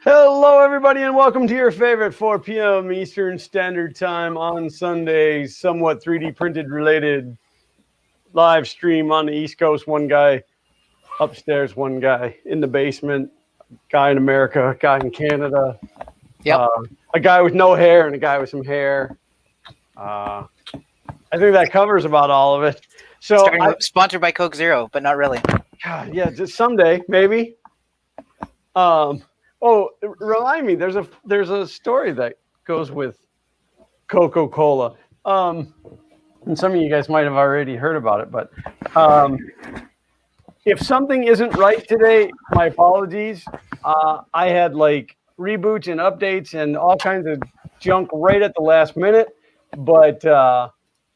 Hello, everybody, and welcome to your favorite 4 p.m. Eastern Standard Time on Sunday, somewhat 3D printed related live stream on the East Coast. One guy upstairs, one guy in the basement, guy in America, a guy in Canada, a guy with no hair and a guy with some hair. I think that covers about all of it. So, sponsored by Coke Zero, but not really. God, yeah, just someday, maybe. Oh, remind me, there's a story that goes with Coca-Cola. And some of you guys might have already heard about it, but if something isn't right today, my apologies. I had like reboots and updates and all kinds of junk right at the last minute, but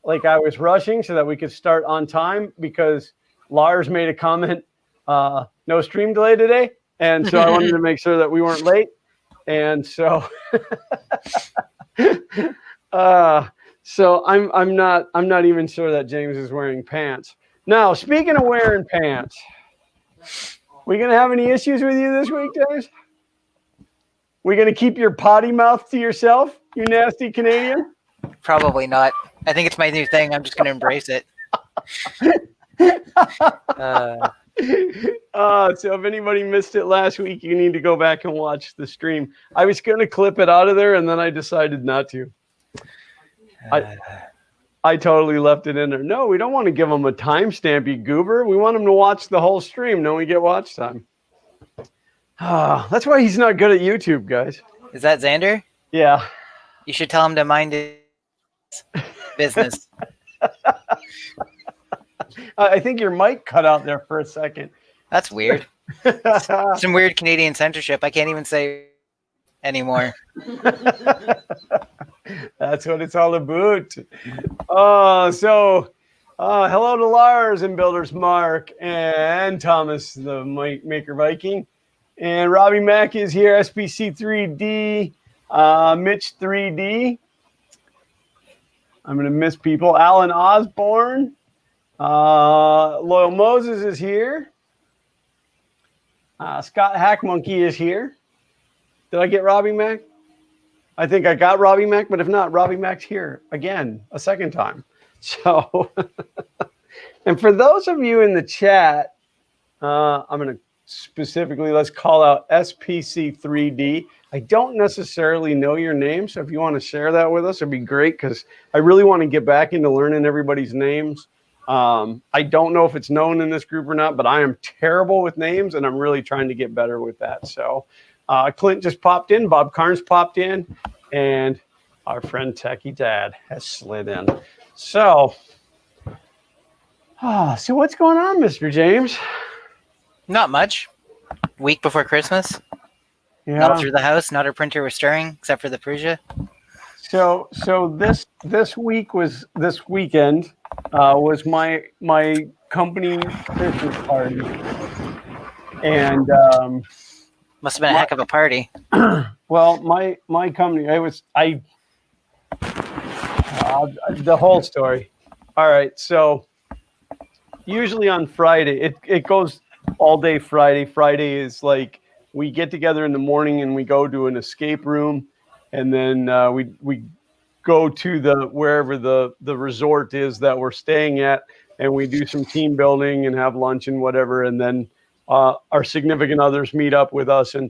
like I was rushing so that we could start on time because Lars made a comment, no stream delay today. And so I wanted to make sure that we weren't late. And so, so I'm not even sure that James is wearing pants. Now, speaking of wearing pants, we gonna have any issues with you this week, James? We gonna keep your potty mouth to yourself, you nasty Canadian? Probably not. I think it's my new thing. I'm just gonna embrace it. So if anybody missed it last week, you need to go back and watch the stream. I was going to clip it out of there, and then I decided not to. I totally left it in there. No, we don't want to give them a timestamp, you goober. We want them to watch the whole stream. Then we get watch time. That's why he's not good at YouTube, guys. Is that Xander? Yeah. You should tell him to mind his business. I think your mic cut out there for a second. That's weird. Some weird Canadian censorship. I can't even say anymore. That's what it's all about. Hello to Lars and Builders Mark and Thomas, the Maker Viking. And Robbie Mack is here, SPC3D, Mitch 3D. I'm going to miss people. Alan Osborne. Loyal Moses is here. Scott Hackmonkey is here. Did I get Robbie Mack? I think I got Robbie Mack, but if not, Robbie Mack's here again, a second time. So, and for those of you in the chat, I'm going to specifically, let's call out SPC3D. I don't necessarily know your name, so if you want to share that with us, it'd be great because I really want to get back into learning everybody's names. I don't know if it's known in this group or not, but I am terrible with names, and I'm really trying to get better with that. So Clint just popped in, Bob Carnes popped in, and our friend Techie Dad has slid in. So, so what's going on, Mr. James? Not much. Week before Christmas. Yeah. Not through the house. Not a printer was stirring, except for the Prusa. So this weekend was my company Christmas party, and must have been a heck of a party. Well, my company, the whole story. All right, so usually on Friday, it goes all day Friday. Friday is like we get together in the morning and we go to an escape room. And then we go to wherever the resort is that we're staying at, and we do some team building and have lunch and whatever. And then our significant others meet up with us, and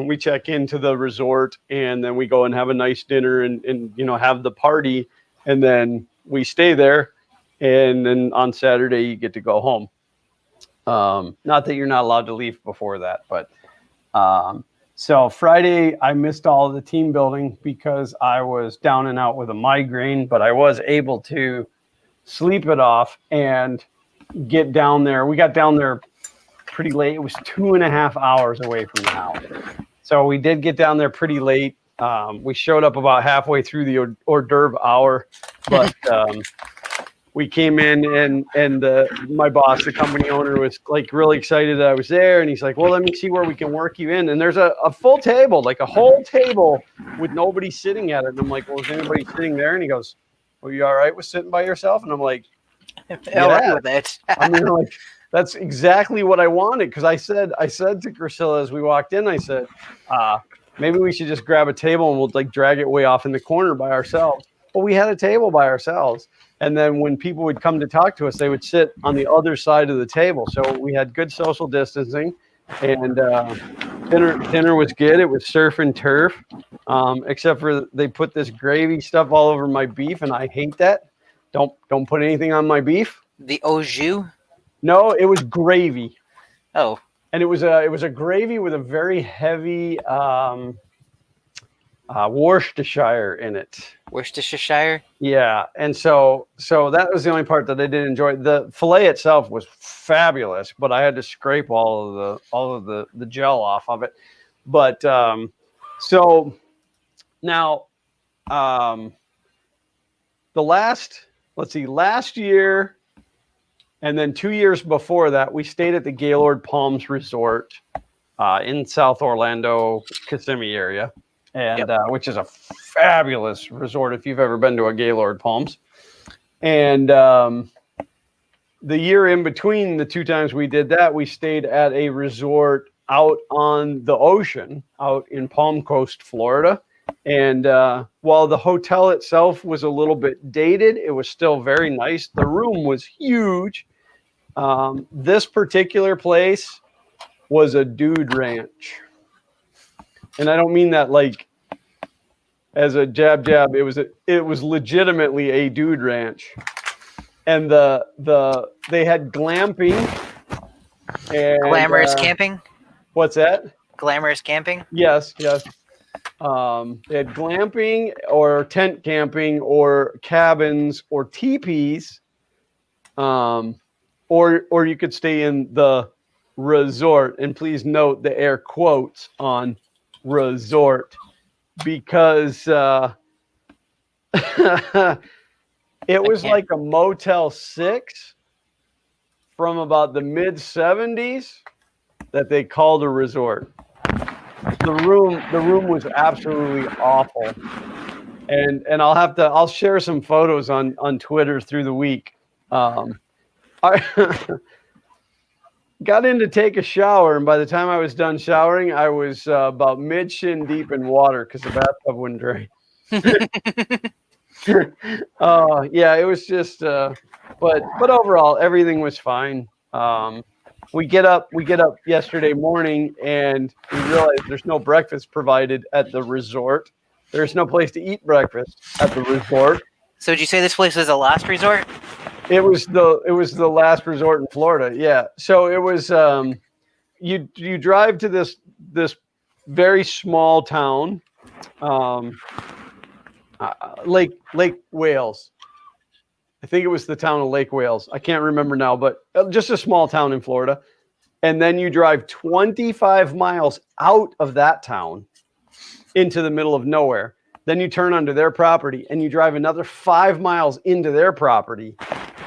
we check into the resort, and then we go and have a nice dinner and have the party, and then we stay there. And then on Saturday you get to go home. Not that you're not allowed to leave before that, but. So Friday, I missed all of the team building because I was down and out with a migraine, but I was able to sleep it off and get down there. We got down there pretty late. It was 2.5 hours away from the house. So we did get down there pretty late. We showed up about halfway through the hors d'oeuvre hour, but we came in and my boss, the company owner, was like really excited that I was there. And he's like, well, let me see where we can work you in. And there's a full table, like a whole table with nobody sitting at it. And I'm like, well, is anybody sitting there? And he goes, well, you all right with sitting by yourself? And I'm like, yeah. With it. I mean, like, That's exactly what I wanted, because I said to Priscilla as we walked in, I said, maybe we should just grab a table and we'll like drag it way off in the corner by ourselves. But we had a table by ourselves. And then when people would come to talk to us, they would sit on the other side of the table. So we had good social distancing, and dinner was good. It was surf and turf, except for they put this gravy stuff all over my beef, and I hate that. Don't put anything on my beef. The au jus? No, it was gravy. Oh. And it was a gravy with a very heavy Worcestershire in it. Worcestershire? Yeah, and so that was the only part that I did enjoy. The fillet itself was fabulous, but I had to scrape all of the gel off of it. But so now last year and then 2 years before that, we stayed at the Gaylord Palms Resort in South Orlando, Kissimmee area, and which is a fabulous resort if you've ever been to a Gaylord Palms. And the year in between the two times we did that, we stayed at a resort out on the ocean, out in Palm Coast, Florida. And while the hotel itself was a little bit dated, it was still very nice. The room was huge. This particular place was a dude ranch. And I don't mean that like as a jab. It was legitimately a dude ranch. And they had glamping and Glamorous camping? What's that? Glamorous camping? Yes. They had glamping or tent camping or cabins or teepees, or you could stay in the resort. And please note the air quotes on resort, because it was like a Motel 6 from about the mid 70s that they called a resort. The room was absolutely awful. And I'll share some photos on Twitter through the week. I got in to take a shower, and by the time I was done showering, I was about mid shin deep in water because the bathtub wouldn't drain. Yeah, it was just but overall everything was fine. We get up yesterday morning and we realized there's no breakfast provided at the resort. There's no place to eat breakfast at the resort. So did you say this place was a last resort? It was the last resort in Florida. Yeah. So it was you drive to this very small town, Lake Wales. I think it was the town of Lake Wales. I can't remember now, but just a small town in Florida. And then you drive 25 miles out of that town into the middle of nowhere. Then you turn onto their property and you drive another 5 miles into their property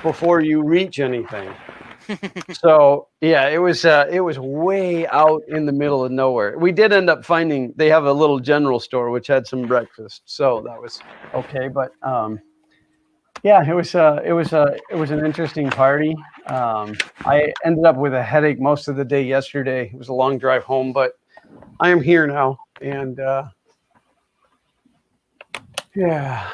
before you reach anything. So yeah, it was way out in the middle of nowhere. We did end up finding they have a little general store which had some breakfast, so that was okay. But yeah, it was an interesting party. I ended up with a headache most of the day yesterday. It was a long drive home, but I am here now, and yeah.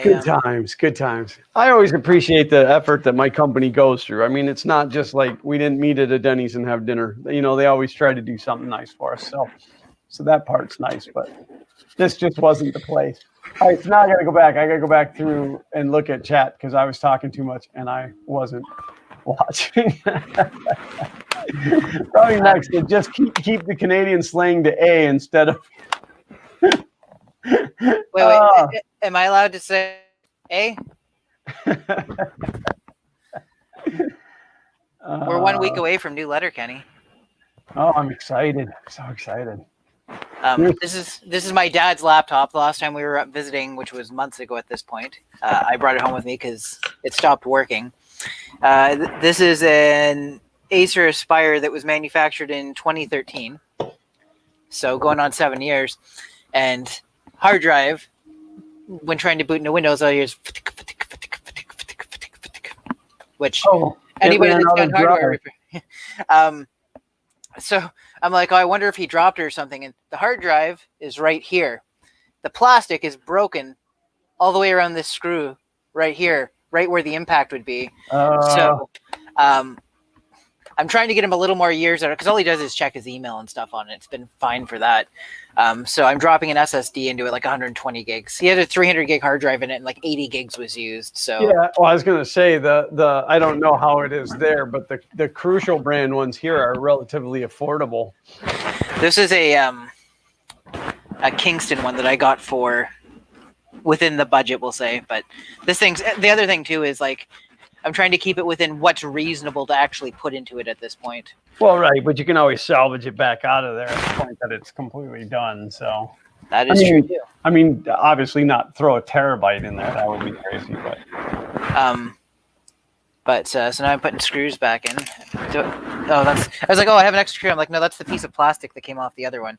Good times. I always appreciate the effort that my company goes through. I mean, it's not just like we didn't meet at a Denny's and have dinner. You know, they always try to do something nice for us. So that part's nice, but this just wasn't the place. All right, so now I got to go back. I got to go back through and look at chat because I was talking too much and I wasn't watching. Probably next to just keep the Canadian slang to A instead of. Wait. Am I allowed to say A? We're 1 week away from new Letterkenny. Oh, I'm excited. So excited. This is my dad's laptop. The last time we were up visiting, which was months ago at this point, I brought it home with me because it stopped working. This is an Acer Aspire that was manufactured in 2013. So going on 7 years. And hard drive, when trying to boot into Windows, I use which Anybody ran that's out done of hardware drive. repair. So I'm like, oh, I wonder if he dropped it or something. And the hard drive is right here. The plastic is broken all the way around this screw right here, right where the impact would be. So um, I'm trying to get him a little more years out of, because all he does is check his email and stuff on it. It's been fine for that. So I'm dropping an SSD into it, like 120 gigs. He had a 300 gig hard drive in it, and like 80 gigs was used. So Yeah, well, I was going to say the I don't know how it is there, but the Crucial brand ones here are relatively affordable. this is a Kingston one that I got for within the budget, we'll say. But the other thing too is like I'm trying to keep it within what's reasonable to actually put into it at this point. Well, right, but you can always salvage it back out of there at the point that it's completely done. So that is true too. I mean, obviously not throw a terabyte in there. That would be crazy, but so now I'm putting screws back in. I was like, oh, I have an extra screw. I'm like, no, that's the piece of plastic that came off the other one.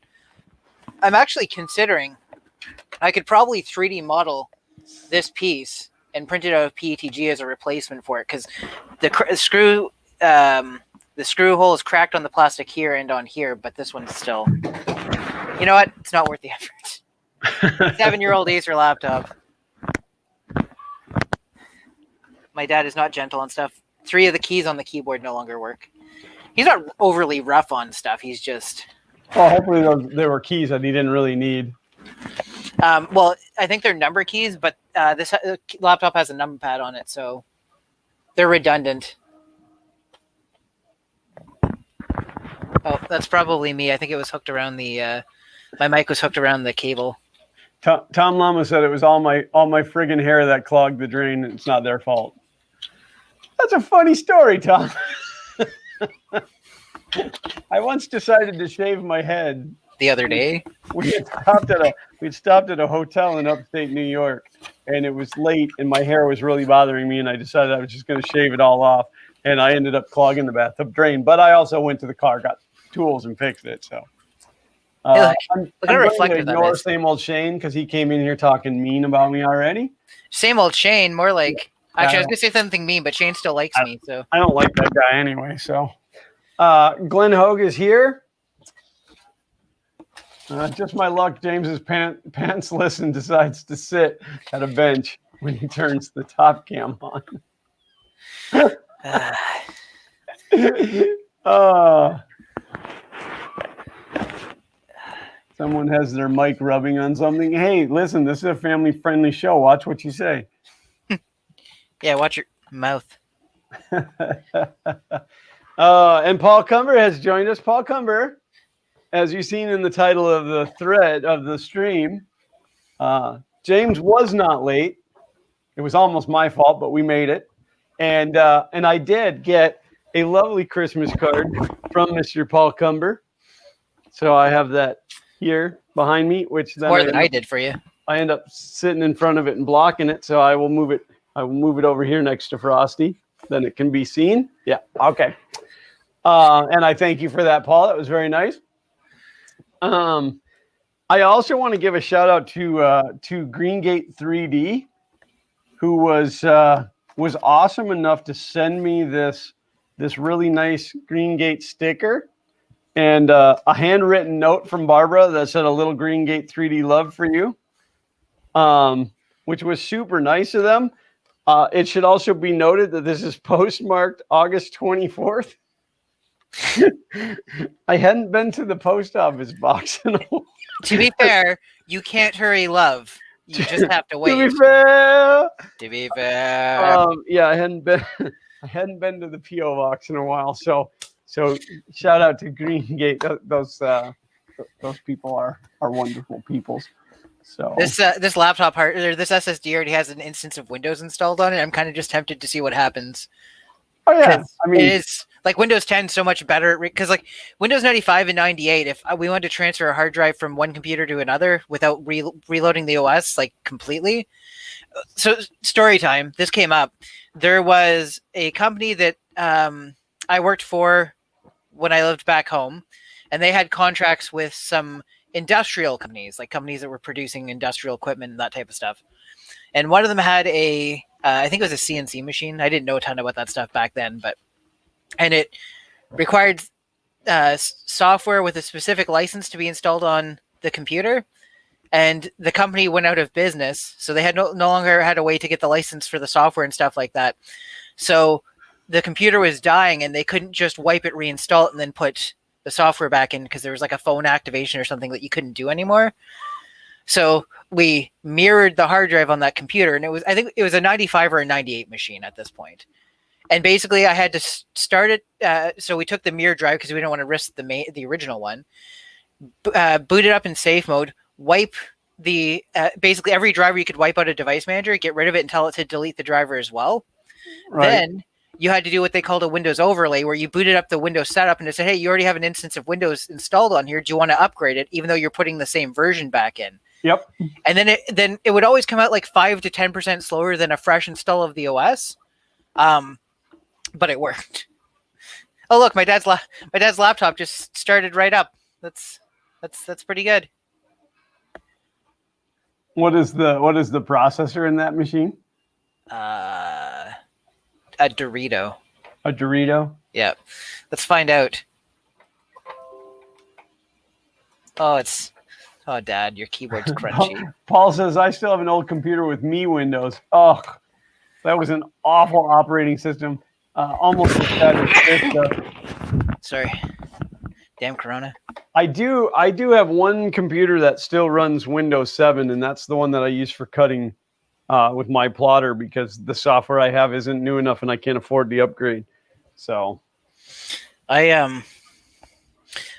I'm actually considering I could probably 3D model this piece and print it out of PETG as a replacement for it, because the screw hole is cracked on the plastic here and on here, but this one's still. You know what? It's not worth the effort. 7-year-old Acer laptop. My dad is not gentle on stuff. 3 of the keys on the keyboard no longer work. He's not overly rough on stuff. He's just. Well, hopefully there were keys that he didn't really need. Well, I think they're number keys, but this laptop has a number pad on it, so they're redundant. Oh, that's probably me. I think it was hooked around the. My mic was hooked around the cable. Tom Lama said it was all my friggin' hair that clogged the drain, and it's not their fault. That's a funny story, Tom. I once decided to shave my head the other day. We'd stopped at a hotel in upstate New York, and it was late, and my hair was really bothering me, and I decided I was just going to shave it all off, and I ended up clogging the bathtub drain. But I also went to the car, got tools, and fixed it. So look I'm at a reflector. Ignore same old Shane because he came in here talking mean about me already. Same old Shane, more like. Actually, I was going to say something mean, but Shane still likes me. So I don't like that guy anyway. So Glenn Hogue is here. Just my luck, James's pantsless and decides to sit at a bench when he turns the top cam on. Someone has their mic rubbing on something. Hey, listen, this is a family-friendly show. Watch what you say. Yeah, watch your mouth. And Paul Cumber has joined us. Paul Cumber, as you've seen in the title of the thread of the stream, James was not late. It was almost my fault, but we made it. And I did get a lovely Christmas card from Mr. Paul Cumber. So I have that here behind me, which then more than I did for you. I end up sitting in front of it and blocking it. So I will move it over here next to Frosty. Then it can be seen. Yeah. Okay. And I thank you for that, Paul. That was very nice. I also want to give a shout out to Greengate 3D, who was awesome enough to send me this really nice Greengate sticker and a handwritten note from Barbara that said a little Greengate 3D love for you, which was super nice of them. It should also be noted that this is postmarked August 24th. I hadn't been to the post office box in a while. To be fair, you can't hurry love. You just have to wait. To be fair. Yeah, I hadn't been to the PO box in a while. So shout out to Greengate. Those people are wonderful people. So this laptop this SSD already has an instance of Windows installed on it. I'm kind of just tempted to see what happens. Oh yeah, I mean, it is like Windows 10 so much better because like Windows 95 and 98. If we wanted to transfer a hard drive from one computer to another without reloading the OS like completely. So story time. This came up. There was a company that I worked for when I lived back home, and they had contracts with some industrial companies, like companies that were producing industrial equipment and that type of stuff. And one of them had I think it was a CNC machine. I didn't know a ton about that stuff back then, but and it required software with a specific license to be installed on the computer. And the company went out of business, so they had no longer had a way to get the license for the software and stuff like that. So the computer was dying, and they couldn't just wipe it, reinstall it, and then put the software back in because there was like a phone activation or something that you couldn't do anymore. So we mirrored the hard drive on that computer, and I think it was a 95 or a 98 machine at this point. And basically, I had to start it. So we took the mirror drive because we didn't want to risk the original one. Boot it up in safe mode. Wipe the basically every driver you could wipe out a device manager, get rid of it, and tell it to delete the driver as well. Right. Then you had to do what they called a Windows overlay, where you booted up the Windows setup and it said, "Hey, you already have an instance of Windows installed on here. Do you want to upgrade it, even though you're putting the same version back in?" Yep. And then it would always come out like 5 to 10% slower than a fresh install of the OS. But it worked. Oh, look, my dad's laptop just started right up. That's pretty good. What is the processor in that machine? A Dorito. A Dorito? Yeah. Let's find out. Oh, Dad, your keyboard's crunchy. Paul says, I still have an old computer with me Windows. Oh, that was an awful operating system. Almost as bad as this. Sorry. Damn Corona. I do have one computer that still runs Windows 7, and that's the one that I use for cutting with my plotter because the software I have isn't new enough and I can't afford the upgrade. So I'm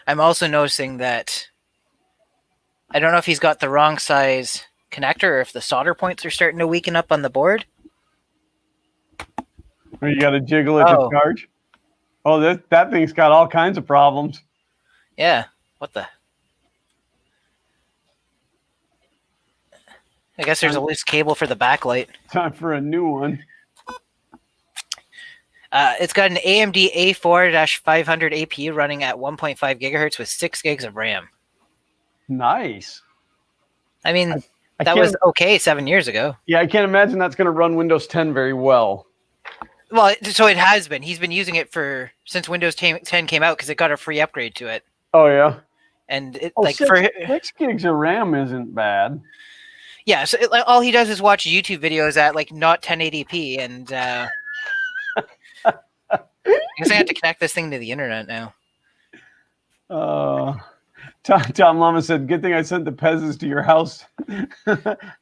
also noticing that I don't know if he's got the wrong size connector or if the solder points are starting to weaken up on the board. Or you got to jiggle it to charge. Oh, that thing's got all kinds of problems. Yeah. What the? I guess there's a loose cable for the backlight. Time for a new one. It's got an AMD A4-500 APU running at 1.5 gigahertz with 6 gigs of RAM. Nice. I mean, that was okay 7 years ago. Yeah, I can't imagine that's going to run Windows 10 very well. Well, so it has been. He's been using it since Windows 10 came out because it got a free upgrade to it. Oh, yeah? And it 6 gigs of RAM isn't bad. Yeah, so all he does is watch YouTube videos at like not 1080p, and I guess I have to connect this thing to the internet now. Tom Lama said, good thing I sent the Pezzas to your house.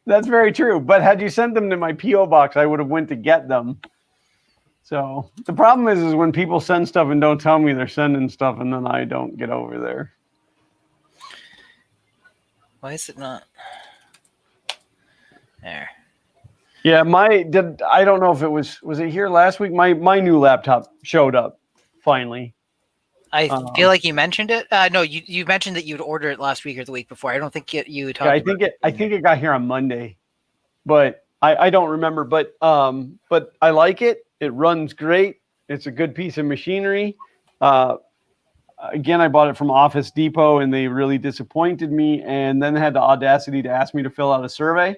That's very true. But had you sent them to my P.O. box, I would have went to get them. So the problem is when people send stuff and don't tell me they're sending stuff, and then I don't get over there. Why is it not? There. Yeah, I don't know if it was it here last week? My new laptop showed up finally. I feel like you mentioned it. No, you mentioned that you'd order it last week or the week before. I don't think you talked. Yeah, I think it got here on Monday, but I don't remember. But I like it. It runs great. It's a good piece of machinery. Again, I bought it from Office Depot, and they really disappointed me. And then they had the audacity to ask me to fill out a survey.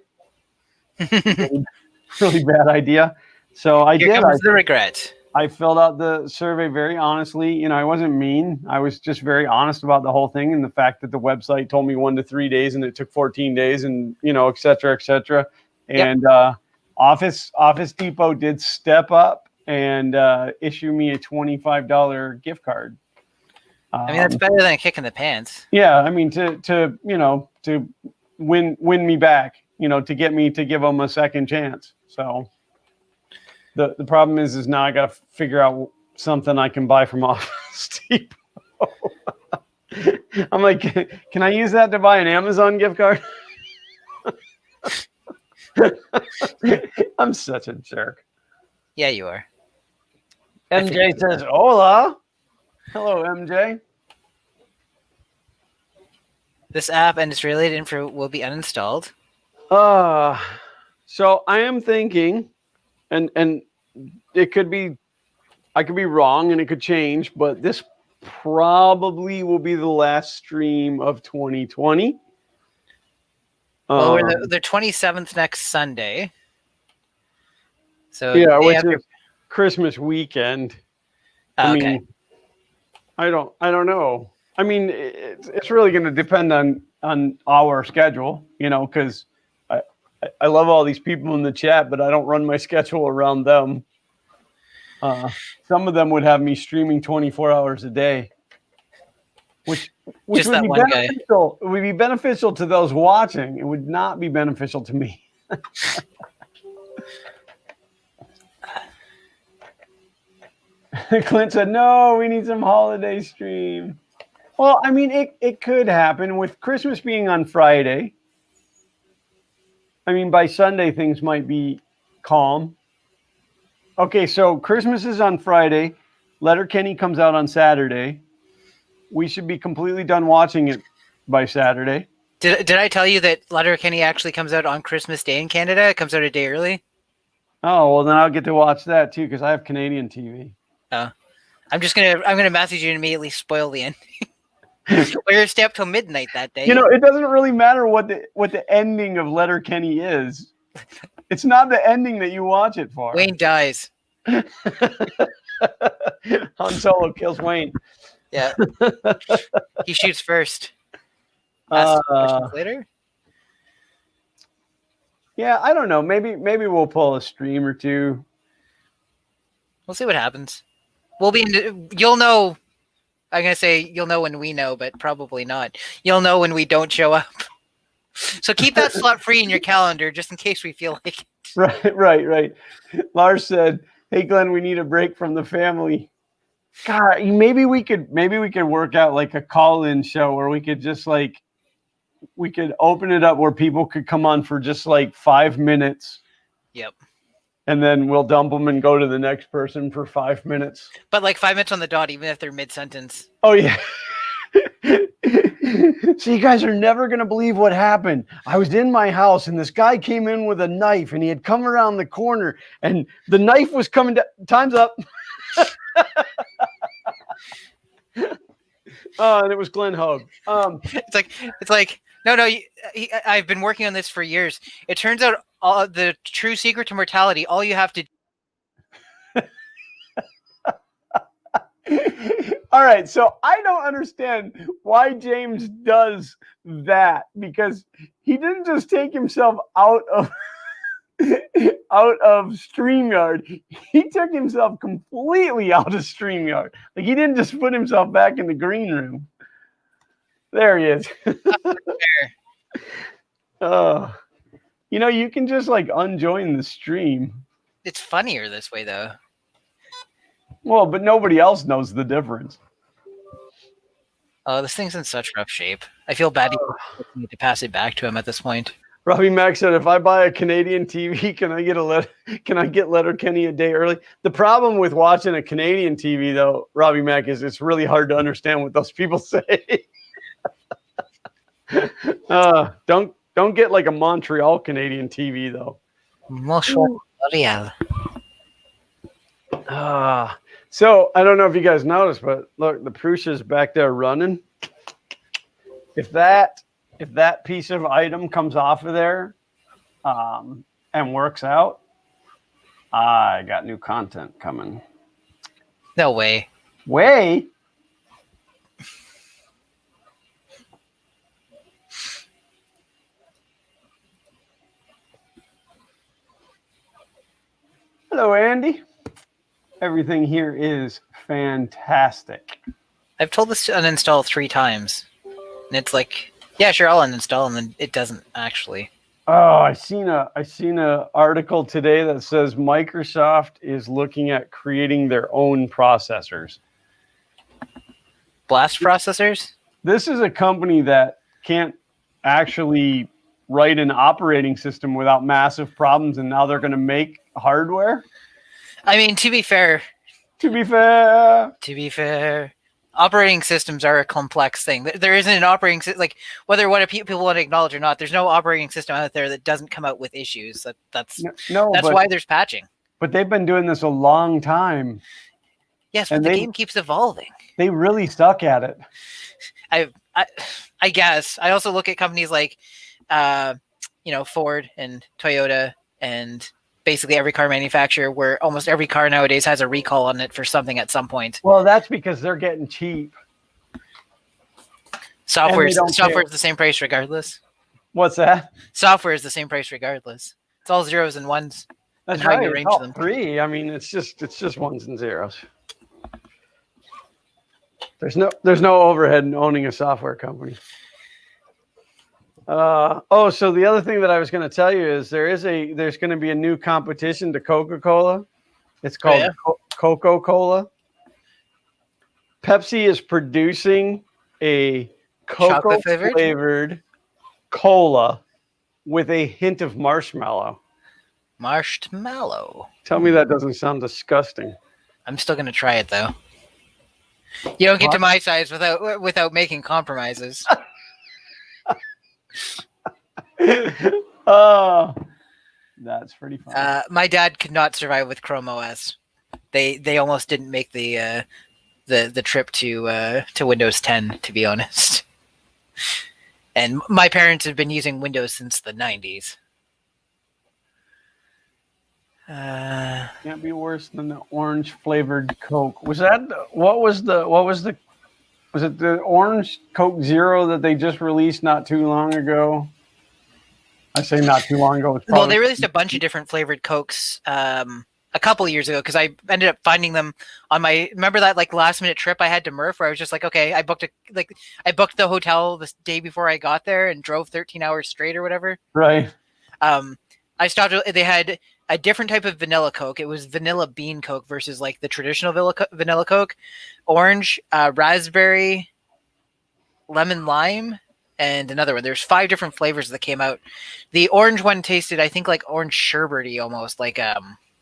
Really bad idea. So I did. Comes the regret. I filled out the survey very honestly. You know, I wasn't mean. I was just very honest about the whole thing and the fact that the website told me 1 to 3 days and it took 14 days and, you know, et cetera, et cetera. And Office Depot did step up and issue me a $25 gift card. I mean, that's better than a kick in the pants. Yeah. I mean, to you know, to win me back, you know, to get me to give them a second chance. So the problem is now I got to figure out something I can buy from Office Depot. I'm like, can I use that to buy an Amazon gift card? I'm such a jerk. Yeah, you are. MJ says, hola. Hello, MJ. This app and its related info will be uninstalled. So I am thinking, and it could be, I could be wrong and it could change, but this probably will be the last stream of 2020. Well, we're the 27th next Sunday. So yeah, which is Christmas weekend. Oh, I okay. mean, I don't know. I mean, it's really going to depend on our schedule, because I I love all these people in the chat, but I don't run my schedule around them. Some of them would have me streaming 24 hours a day, which Just would that be one guy. beneficial. It would be beneficial to those watching. It would not be beneficial to me. Clint said, "No, we need some holiday stream." Well, I mean, it could happen with Christmas being on Friday. I mean, by Sunday, things might be calm. Okay, so Christmas is on Friday. Letterkenny comes out on Saturday. We should be completely done watching it by Saturday. Did I tell you that Letterkenny actually comes out on Christmas Day in Canada? It comes out a day early. Oh, well, then I'll get to watch that too because I have Canadian TV. I'm gonna message you and immediately spoil the ending. We're stay up till midnight that day. It doesn't really matter what the ending of Letterkenny is. It's not the ending that you watch it for. Wayne dies. Han Solo kills Wayne. Yeah. He shoots first. Ask questions later. Yeah, I don't know. Maybe we'll pull a stream or two. We'll see what happens. You'll know. I'm going to say you'll know when we know, but probably not. You'll know when we don't show up. So keep that slot free in your calendar just in case we feel like it. Right. Lars said, "Hey Glenn, we need a break from the family." God, maybe we could work out like a call-in show where we could just we could open it up where people could come on for just 5 minutes. Yep. And then we'll dump them and go to the next person for 5 minutes. But 5 minutes on the dot, even if they're mid-sentence. Oh, yeah. So you guys are never going to believe what happened. I was in my house and this guy came in with a knife and he had come around the corner and the knife was coming down. Time's up. And it was Glenn Hogue. It's like no. I've been working on this for years. It turns out the true secret to mortality. All you have to. All right, so I don't understand why James does that because he didn't just take himself out of StreamYard. He took himself completely out of StreamYard. He didn't just put himself back in the green room. There he is. You can just unjoin the stream. It's funnier this way, though. Well, but nobody else knows the difference. Oh, this thing's in such rough shape. I feel bad to pass it back to him at this point. Robbie Mack said, "If I buy a Canadian TV, can I get Letterkenny a day early?" The problem with watching a Canadian TV, though, Robbie Mack, is it's really hard to understand what those people say. Don't get a Montreal Canadian TV though. Montreal. So I don't know if you guys noticed, but look, the Prussia's back there running. If that piece of item comes off of there and works out, I got new content coming. No way. Way? Hello, Andy. Everything here is fantastic. I've told this to uninstall 3 times. And it's like, yeah, sure, I'll uninstall, and then it doesn't actually. Oh, I seen a article today that says Microsoft is looking at creating their own processors. Blast processors? This is a company that can't actually write an operating system without massive problems, and now they're going to make hardware. I mean, to be fair, operating systems are a complex thing. There isn't an operating system, whether what people want to acknowledge or not, there's no operating system out there that doesn't come out with issues. That's why there's patching. But they've been doing this a long time. Yes, but the game keeps evolving. They really stuck at it. I guess. I also look at companies like Ford and Toyota and basically every car manufacturer, where almost every car nowadays has a recall on it for something at some point. Well, that's because they're getting cheap. Software is the same price regardless. What's that? Software is the same price regardless. It's all zeros and ones. That's and how right. you arrange it's all them. three. I mean, it's just ones and zeros. There's no overhead in owning a software company. So the other thing that I was going to tell you is there's going to be a new competition to Coca-Cola. It's called Coca-Cola. Pepsi is producing a cocoa flavored cola with a hint of marshmallow. Marshmallow. Tell me that doesn't sound disgusting. I'm still going to try it though. You don't get to my size without making compromises. Oh, that's pretty fun. My dad could not survive with Chrome OS. They almost didn't make the trip to Windows 10, to be honest. And my parents have been using Windows since the 90s. Can't be worse than the orange flavored Coke. Was it the orange Coke Zero that they just released not too long ago? I say not too long ago. Well, they released a bunch of different flavored Cokes a couple of years ago, because I ended up finding them on remember that like last minute trip I had to Murph, where I was just like, okay, I booked the hotel the day before I got there and drove 13 hours straight or whatever. Right. I stopped. They had a different type of vanilla Coke. It was vanilla bean Coke versus like the traditional vanilla Coke, orange, raspberry, lemon lime, and another one. There's 5 different flavors that came out. The orange one tasted, I think, like orange sherbety almost, like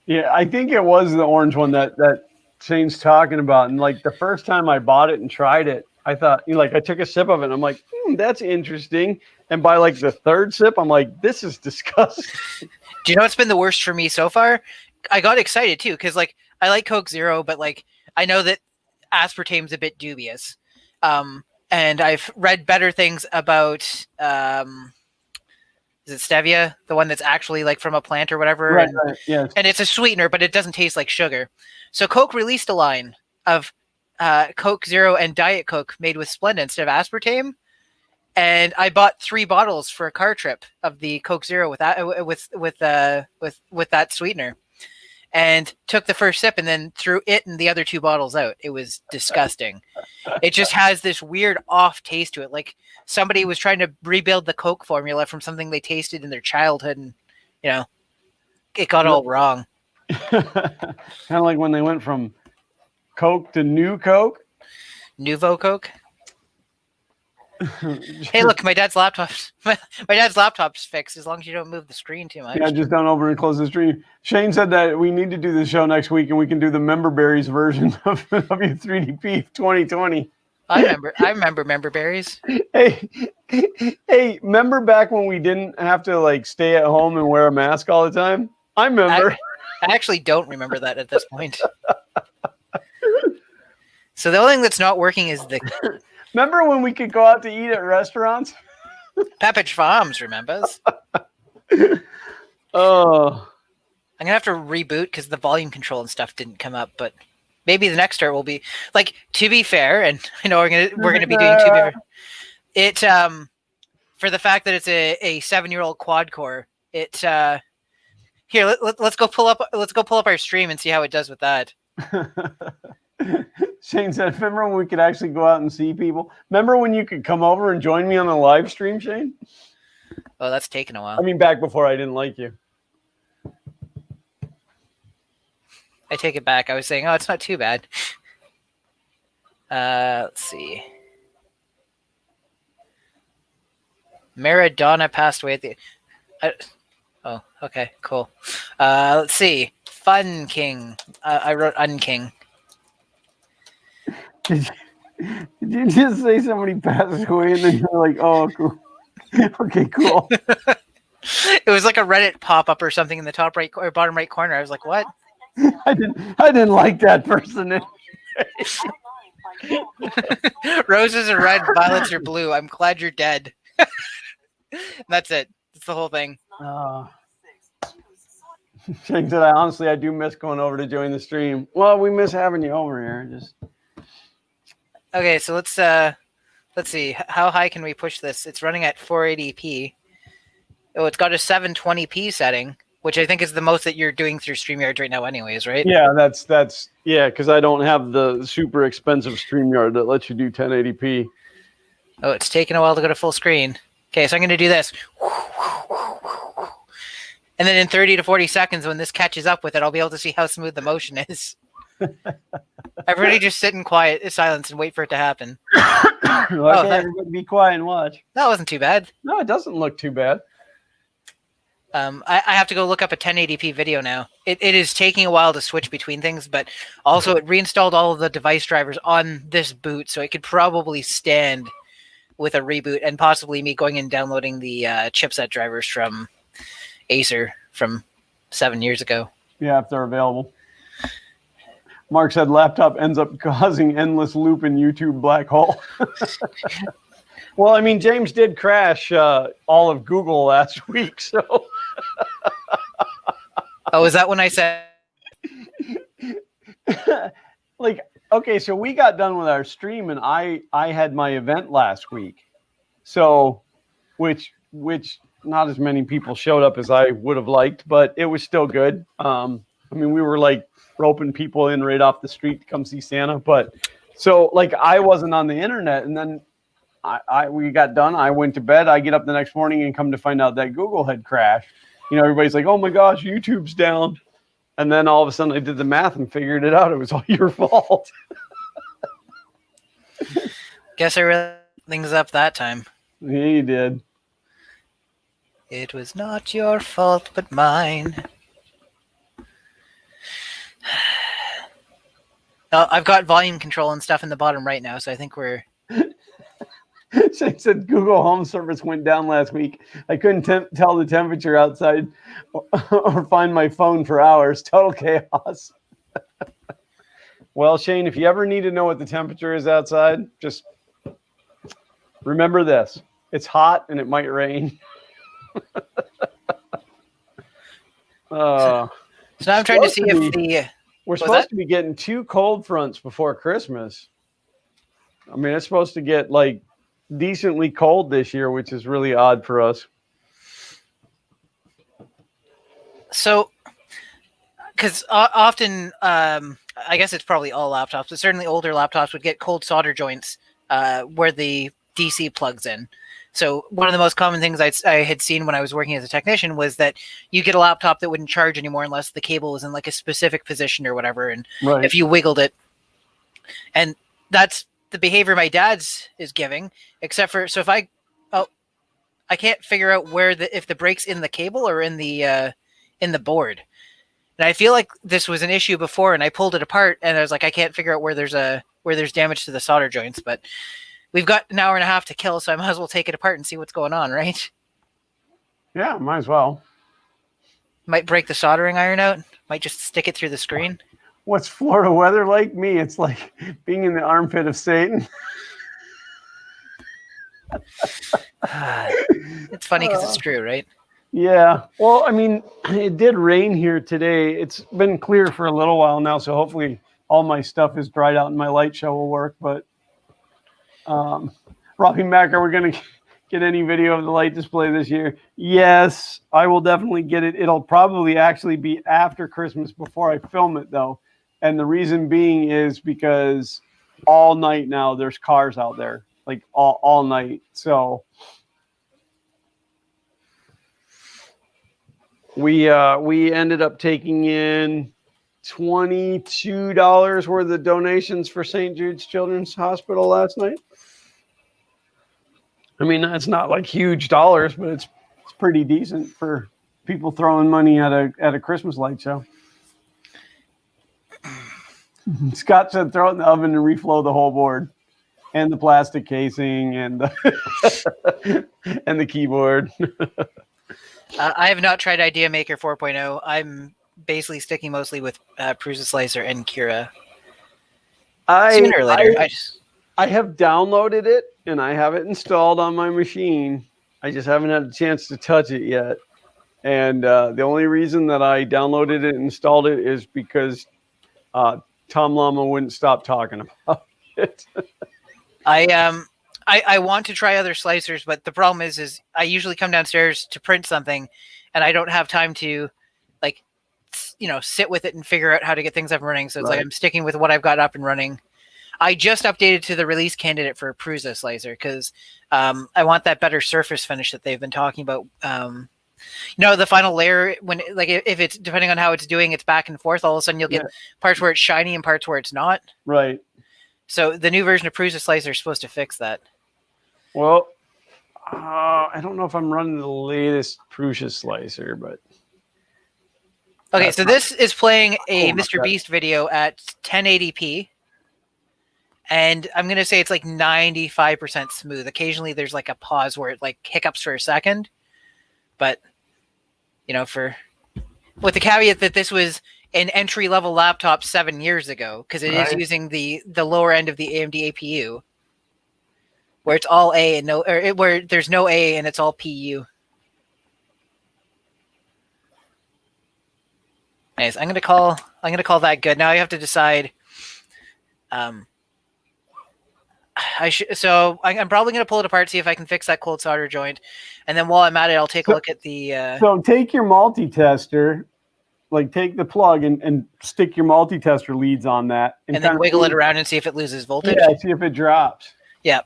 Yeah, I think it was the orange one that Shane's talking about. And like the first time I bought it and tried it, I thought, I took a sip of it and I'm like, that's interesting. And by like the third sip, I'm like, this is disgusting. Do you know what's been the worst for me so far? I got excited too, because like I like Coke Zero, but like I know that aspartame's a bit dubious. And I've read better things about is it stevia, the one that's actually like from a plant or whatever. Right, right, yes. And it's a sweetener, but it doesn't taste like sugar. So Coke released a line of Coke Zero and Diet Coke made with Splenda instead of aspartame. And I bought 3 bottles for a car trip of the Coke Zero with that sweetener, and took the first sip and then threw it and the other 2 bottles out. It was disgusting. It just has this weird off taste to it, like somebody was trying to rebuild the Coke formula from something they tasted in their childhood, and it got all wrong. Kind of like when they went from Coke to New Coke. Nouveau Coke. Hey, look, my dad's laptop's fixed as long as you don't move the screen too much. Yeah, just don't open and close the screen. Shane said that we need to do the show next week and we can do the Member Berries version of W3DP 2020. I remember Member Berries. Hey, remember back when we didn't have to like stay at home and wear a mask all the time? I remember. I actually don't remember that at this point. So the only thing that's not working is the... Remember when we could go out to eat at restaurants? Pepperidge Farms remembers. Oh. I'm going to have to reboot because the volume control and stuff didn't come up, but maybe the next start will be... Like, to be fair, and I know we're gonna be doing to be fair, for the fact that it's a 7-year-old quad core, here, let's go pull up our stream and see how it does with that. Shane said, remember when we could actually go out and see people? Remember when you could come over and join me on a live stream, Shane? Oh, that's taken a while. I mean, back before I didn't like you. I take it back. I was saying, it's not too bad. Let's see. Maradona passed away at the... oh, okay, cool. Let's see. Fun King. I wrote Unking. Did you just say somebody passed away and then you're like, oh, cool. Okay, cool. It was like a Reddit pop-up or something in the top right or bottom right corner. I was like, what? I didn't like that person. Roses are red, violets are blue. I'm glad you're dead. That's it. That's the whole thing. Shane said, I do miss going over to join the stream. Well, we miss having you over here. Just Okay, so let's see. How high can we push this? It's running at 480p. Oh, it's got a 720p setting, which I think is the most that you're doing through StreamYard right now anyways, right? yeah, that's because I don't have the super expensive StreamYard that lets you do 1080p. Oh, it's taking a while to go to full screen. Okay, so I'm going to do this. And then in 30 to 40 seconds, when this catches up with it, I'll be able to see how smooth the motion is. Everybody just sit in quiet silence and wait for it to happen. Everybody be quiet and watch. That wasn't too bad. No, it doesn't look too bad. I have to go look up a 1080p video now. It is taking a while to switch between things, but also it reinstalled all of the device drivers on this boot, so it could probably stand with a reboot and possibly me going and downloading the chipset drivers from Acer from 7 years ago. Yeah, if they're available. Mark said laptop ends up causing endless loop in YouTube black hole. Well, I mean, James did crash all of Google last week, so. Oh, is that when I said? Like, okay, so we got done with our stream, and I had my event last week, so which not as many people showed up as I would have liked, but it was still good. I mean, we were like roping people in right off the street to come see Santa, but so like I wasn't on the internet, and then we got done. I went to bed. I get up the next morning and come to find out that Google had crashed. You know, everybody's like, "Oh my gosh, YouTube's down," and then all of a sudden I did the math and figured it out. It was all your fault. Guess I really things up that time. Yeah, you did. It was not your fault, but mine. I've got volume control and stuff in the bottom right now, so I think we're... Shane said Google Home service went down last week. I couldn't tell the temperature outside or find my phone for hours. Total chaos. Well, Shane, if you ever need to know what the temperature is outside, just remember this. It's hot and it might rain. So now I'm trying to see if we're supposed to be getting 2 cold fronts before Christmas. I mean, it's supposed to get like decently cold this year, which is really odd for us. So, because often, I guess it's probably all laptops, but certainly older laptops would get cold solder joints where the DC plugs in. So one of the most common things I had seen when I was working as a technician was that you get a laptop that wouldn't charge anymore unless the cable was in like a specific position or whatever. And if you wiggled it, and that's the behavior my dad's is giving, except for, so if I can't figure out if the break's in the cable or in the board. And I feel like this was an issue before, and I pulled it apart and I was like, I can't figure out where there's damage to the solder joints, but we've got an hour and a half to kill, so I might as well take it apart and see what's going on, right? Yeah, might as well. Might break the soldering iron out. Might just stick it through the screen. What's Florida weather like? Me, it's like being in the armpit of Satan. It's funny because it's true, right? Yeah. Well, I mean, it did rain here today. It's been clear for a little while now, so hopefully all my stuff is dried out and my light show will work. But Robbie Mack, are we going to get any video of the light display this year? Yes, I will definitely get it. It'll probably actually be after Christmas before I film it, though. And the reason being is because all night now there's cars out there, like all night. So we ended up taking in $22 worth of donations for St. Jude's Children's Hospital last night. I mean, that's not like huge dollars, but it's pretty decent for people throwing money at a Christmas light show. Scott said throw it in the oven and reflow the whole board and the plastic casing and the, and the keyboard. I have not tried Idea Maker 4.0. I'm basically sticking mostly with Prusa Slicer and Cura. Sooner or later. I have downloaded it and I have it installed on my machine. I just haven't had a chance to touch it yet. And the only reason that I downloaded it and installed it is because Tom Lama wouldn't stop talking about it. I want to try other slicers, but the problem is I usually come downstairs to print something, and I don't have time to, like, sit with it and figure out how to get things up and running. So it's like I'm sticking with what I've got up and running. I just updated to the release candidate for a Prusa slicer because I want that better surface finish that they've been talking about. The final layer, when if it's depending on how it's doing, it's back and forth. All of a sudden, you'll get parts where it's shiny and parts where it's not. Right. So the new version of Prusa slicer is supposed to fix that. Well, I don't know if I'm running the latest Prusa slicer, but okay. So this is playing a Mr. Beast video at 1080p. And I'm going to say it's like 95% smooth. Occasionally there's like a pause where it like hiccups for a second. But, with the caveat that this was an entry-level laptop 7 years ago, because it is using the lower end of the AMD APU, where it's all A and where there's no A and it's all PU. Nice. I'm gonna call that good. Now I have to decide. I'm probably going to pull it apart, see if I can fix that cold solder joint. And then while I'm at it, I'll take a look at the... So take your multi-tester, take the plug and stick your multi-tester leads on that. And then wiggle it around and see if it loses voltage? Yeah, see if it drops. Yeah.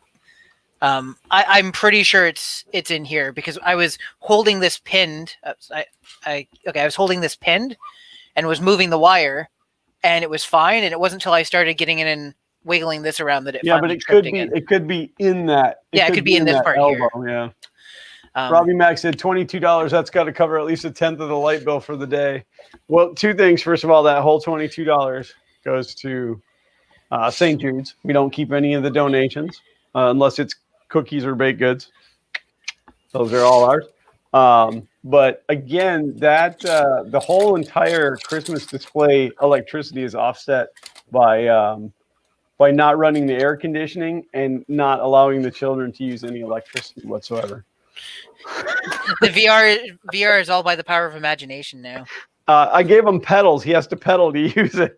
I'm pretty sure it's in here because I was holding this pinned. I was holding this pinned and was moving the wire, and it was fine. And it wasn't until I started getting in and wiggling this around that it but it could be in that. It could be in this part elbow, here. Yeah. Robbie Mack said $22. That's got to cover at least a tenth of the light bill for the day. Well, two things. First of all, that whole $22 goes to St. Jude's. We don't keep any of the donations unless it's cookies or baked goods. Those are all ours. But again, that the whole entire Christmas display electricity is offset by not running the air conditioning and not allowing the children to use any electricity whatsoever. The VR is all by the power of imagination now. I gave him pedals. He has to pedal to use it.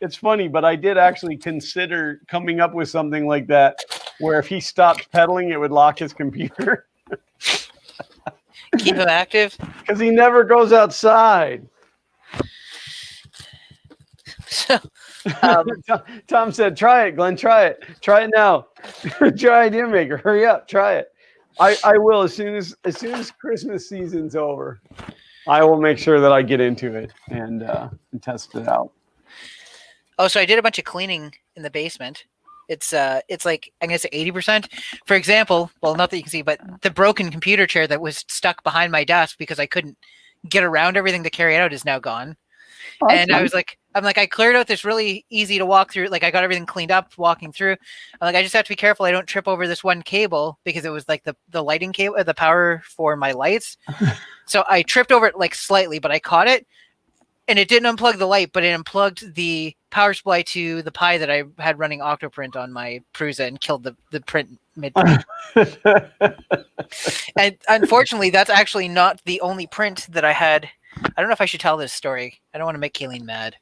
It's funny, but I did actually consider coming up with something like that, where if he stopped pedaling, it would lock his computer. Keep him active? Because he never goes outside. So, Tom said, "Try it, Glenn. Try it. Try it now. Try Idea Maker. Hurry up. Try it." I will as soon as Christmas season's over. I will make sure that I get into it and test it out. Oh, so I did a bunch of cleaning in the basement. It's like I'm gonna say 80%. For example, well, not that you can see, but the broken computer chair that was stuck behind my desk because I couldn't get around everything to carry it out is now gone. Oh, and nice. I'm like, I cleared out this really easy to walk through. Like I got everything cleaned up walking through. I'm like, I just have to be careful I don't trip over this one cable because it was like the lighting cable, the power for my lights. So I tripped over it like slightly, but I caught it and it didn't unplug the light, but it unplugged the power supply to the Pi that I had running Octoprint on my Prusa and killed the print mid-print. And unfortunately, that's actually not the only print that I had. I don't know if I should tell this story. I don't want to make Kayleen mad.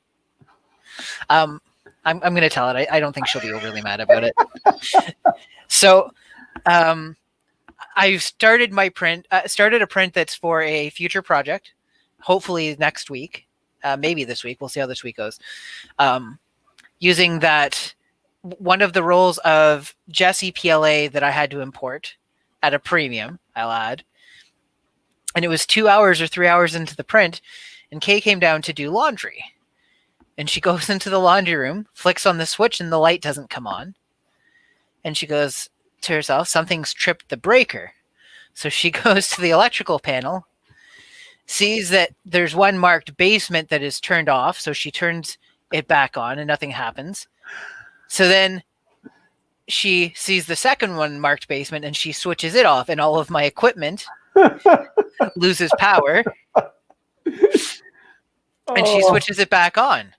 I'm going to tell it. I don't think she'll be overly mad about it. So, I started my print. Started a print that's for a future project. Hopefully next week, maybe this week. We'll see how this week goes. Using that one of the rolls of Jesse PLA that I had to import at a premium, I'll add. And it was 2 hours or 3 hours into the print, and Kay came down to do laundry. And she goes into the laundry room, flicks on the switch, and the light doesn't come on. And she goes to herself, something's tripped the breaker. So she goes to the electrical panel, sees that there's one marked basement that is turned off, so she turns it back on, and nothing happens. So then she sees the second one marked basement, and she switches it off, and all of my equipment loses power. And she switches it back on.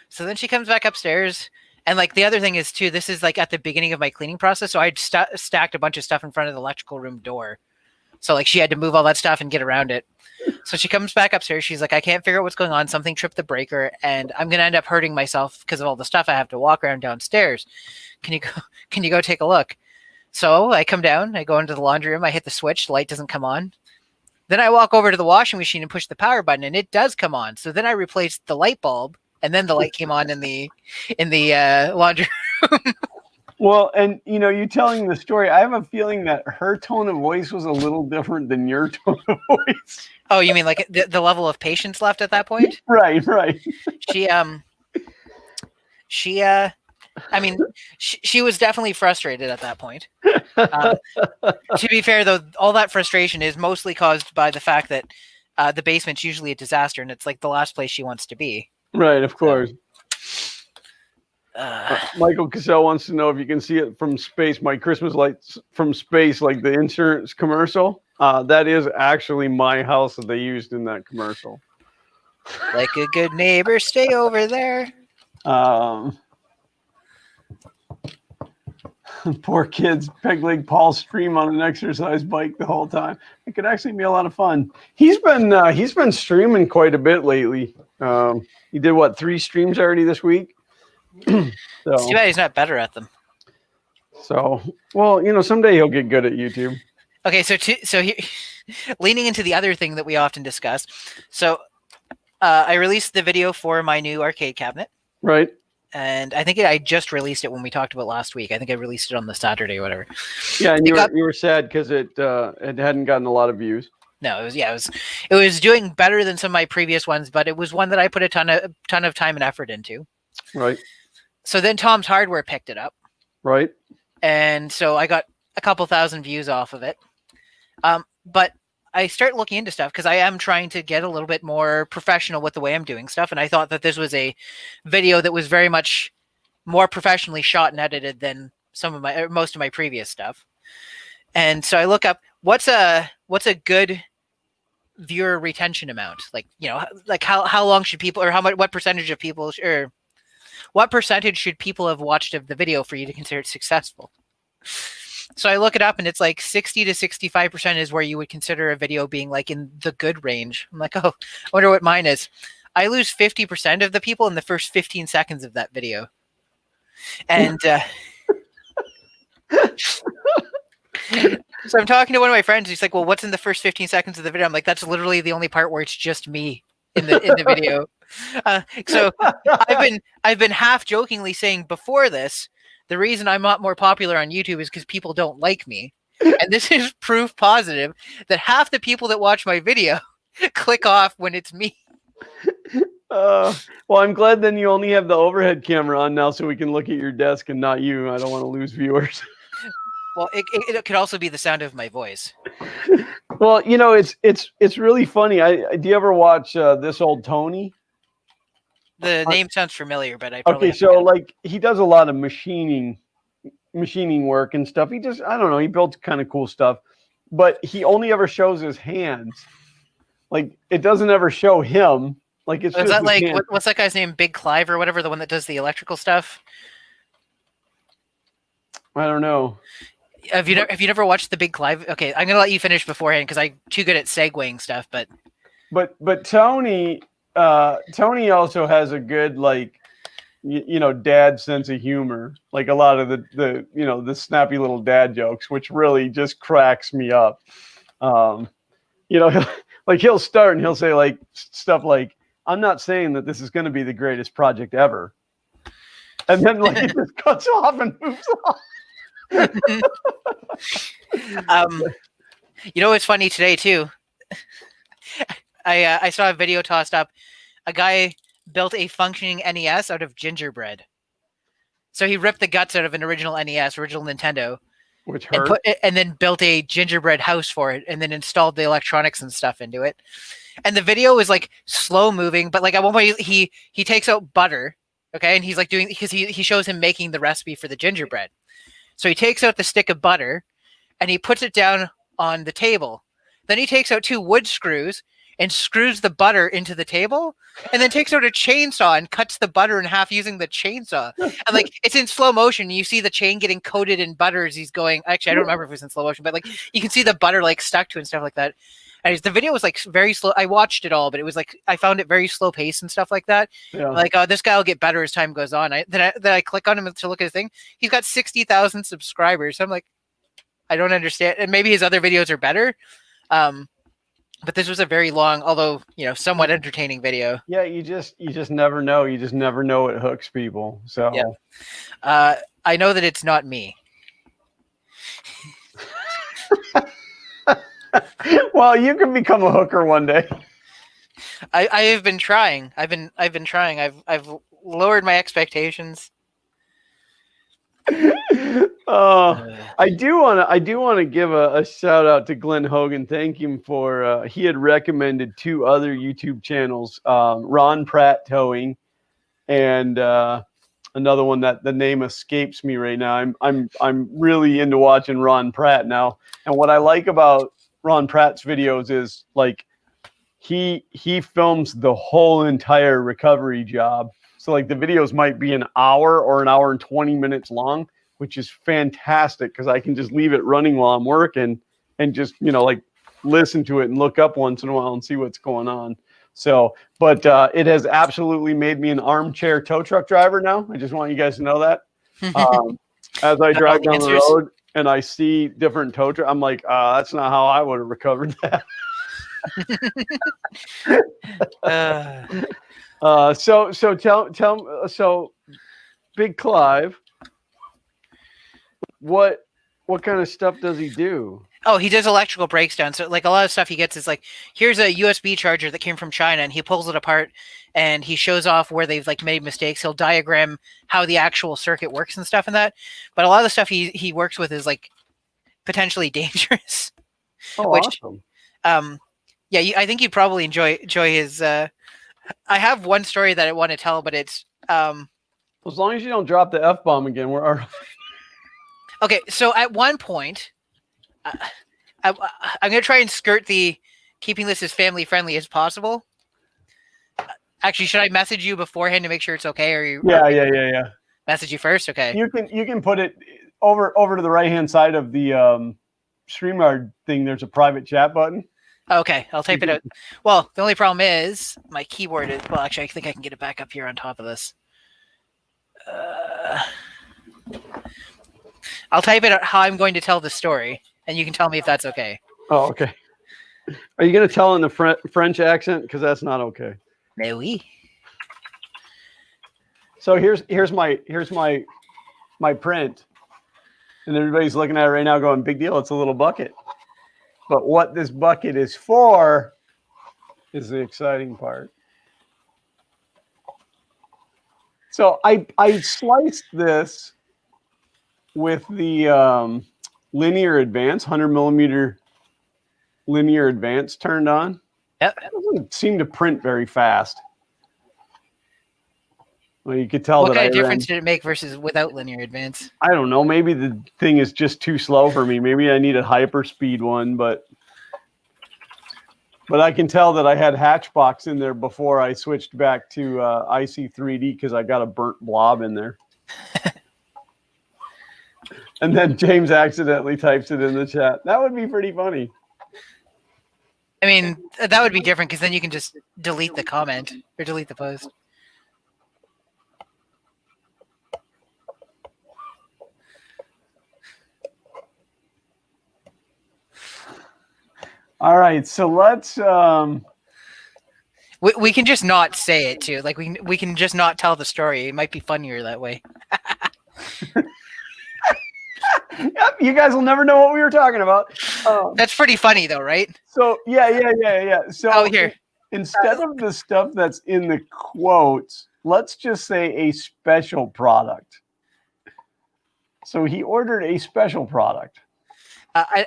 So then she comes back upstairs And like the other thing is too, this is like at the beginning of my cleaning process, so I'd stacked a bunch of stuff in front of the electrical room door. So like she had to move all that stuff and get around it. So she comes back upstairs. She's like, I can't figure out what's going on. Something tripped the breaker, and I'm gonna end up hurting myself because of all the stuff I have to walk around downstairs. Can you go take a look? So I come down. I go into the laundry room. I hit the switch. The light doesn't come on. Then I walk over to the washing machine and push the power button, and it does come on. So then I replaced the light bulb, and then the light came on in the laundry. Well, and you telling the story, I have a feeling that her tone of voice was a little different than your tone of voice. Oh, you mean like the level of patience left at that point? Right. She was definitely frustrated at that point. To be fair, though, all that frustration is mostly caused by the fact that the basement's usually a disaster, and it's like the last place she wants to be. Right, of course. Michael Cassell wants to know if you can see it from space. My Christmas lights from space, like the insurance commercial. That is actually my house that they used in that commercial. Like a good neighbor, stay over there. Poor kids, peg leg Paul stream on an exercise bike the whole time. It could actually be a lot of fun. He's been streaming quite a bit lately. He did 3 streams already this week. It's too bad he's not better at them. So, well, someday he'll get good at YouTube. Okay, so leaning into the other thing that we often discuss. So, I released the video for my new arcade cabinet. Right. And I think I just released it when we talked about last week. I think I released it on the Saturday or whatever. Yeah, and you were sad because it hadn't gotten a lot of views. No, it was doing better than some of my previous ones, but it was one that I put a ton of time and effort into. Right. So then Tom's Hardware picked it up. Right. And so I got a couple thousand views off of it. But I start looking into stuff because I am trying to get a little bit more professional with the way I'm doing stuff. And I thought that this was a video that was very much more professionally shot and edited than most of my previous stuff. And so I look up what's a good viewer retention amount? Like how long should people, or what percentage of people, or what percentage should people have watched of the video for you to consider it successful? So I look it up, and it's like 60 to 65% is where you would consider a video being like in the good range. I'm like, oh, I wonder what mine is. I lose 50% of the people in the first 15 seconds of that video. And so I'm talking to one of my friends. He's like, well, what's in the first 15 seconds of the video? I'm like, that's literally the only part where it's just me in the video. So I've been half jokingly saying before this, the reason I'm not more popular on YouTube is because people don't like me. And this is proof positive that half the people that watch my video click off when it's me. Well, I'm glad then you only have the overhead camera on now so we can look at your desk and not you. I don't want to lose viewers. Well, it could also be the sound of my voice. Well, it's really funny. Do you ever watch This Old Tony? The name sounds familiar, but I probably he does a lot of machining work and stuff. He just, I don't know, he builds kind of cool stuff, but he only ever shows his hands. Like, it doesn't ever show him. Like, it's is that like what's that guy's name? Big Clive or whatever, the one that does the electrical stuff? I don't know. Have you never watched the Big Clive? Okay, I'm gonna let you finish beforehand because I'm too good at segueing stuff. But Tony also has a good dad sense of humor. Like a lot of the snappy little dad jokes, which really just cracks me up. He'll start and he'll say like stuff like, "I'm not saying that this is going to be the greatest project ever," and then it just cuts off and moves on. It's funny today too. I saw a video tossed up. A guy built a functioning NES out of gingerbread. So he ripped the guts out of an original NES, original Nintendo, which hurt, and then built a gingerbread house for it, and then installed the electronics and stuff into it. And the video was like slow moving, but like at one point he takes out butter, okay, and he's like doing, because he shows him making the recipe for the gingerbread. So he takes out the stick of butter and he puts it down on the table. Then he takes out 2 wood screws and screws the butter into the table, and then takes out a chainsaw and cuts the butter in half using the chainsaw. And like it's in slow motion. You see the chain getting coated in butter as he's going. Actually, I don't remember if it was in slow motion, but like you can see the butter like stuck to it and stuff like that. And the video was like very slow. I watched it all, but it was like I found it very slow paced and stuff like that. Yeah. Like, oh, this guy will get better as time goes on. Then I click on him to look at his thing. He's got 60,000 subscribers. So I'm like, I don't understand. And maybe his other videos are better. But this was a very long, although somewhat entertaining video. Yeah, you just never know. You just never know what hooks people. So yeah. I know that it's not me. Well, you can become a hooker one day. I have been trying. I've been trying. I've lowered my expectations. I do want to give a shout out to Glenn Hogan. Thank him for he had recommended 2 other YouTube channels, Ron Pratt Towing, and another one that the name escapes me right now. I'm really into watching Ron Pratt now, and what I like about Ron Pratt's videos is like he films the whole entire recovery job. So like the videos might be an hour or an hour and 20 minutes long, which is fantastic because I can just leave it running while I'm working and just, like listen to it and look up once in a while and see what's going on. So, but it has absolutely made me an armchair tow truck driver now. I just want you guys to know that. As I drive down the road and I see different tow trucks, I'm like, that's not how I would have recovered that. So Big Clive, what kind of stuff does he do? Oh, he does electrical breakdown. So like a lot of stuff he gets is like, here's a USB charger that came from China, and he pulls it apart and he shows off where they've like made mistakes. He'll diagram how the actual circuit works and stuff and that. But a lot of the stuff he works with is like potentially dangerous. Oh, awesome. Yeah, I think you'd probably enjoy his. I have one story that I want to tell, but it's as long as you don't drop the F-bomb again, we're all right. Okay. So at one point, I'm going to try and skirt the keeping this as family friendly as possible. Actually, should I message you beforehand to make sure it's okay? Or you? Yeah. Message you first, okay? You can put it over to the right hand side of the StreamYard thing. There's a private chat button. Okay, I'll type it out. Well, the only problem is my keyboard is. Well, actually, I think I can get it back up here on top of this. I'll type it out how I'm going to tell the story, and you can tell me if that's okay. Oh, okay. Are you going to tell in the French accent? Because that's not okay. No, oui. So here's my print, and everybody's looking at it right now, going, "Big deal! It's a little bucket." But what this bucket is for is the exciting part. So I sliced this with the linear advance, 100 millimeter linear advance turned on. Yep. It doesn't seem to print very fast. Well, you could tell what that kind of difference did it make versus without linear advance? I don't know. Maybe the thing is just too slow for me. Maybe I need a hyper speed one, but I can tell that I had Hatchbox in there before I switched back to IC3D because I got a burnt blob in there. And then James accidentally types it in the chat. That would be pretty funny. I mean, that would be different because then you can just delete the comment or delete the post. All right, so let's. We can just not say it too. Like we can just not tell the story. It might be funnier that way. Yep, you guys will never know what we were talking about. That's pretty funny though, right? So yeah. So here, instead of the stuff that's in the quotes, let's just say a special product. So he ordered a special product.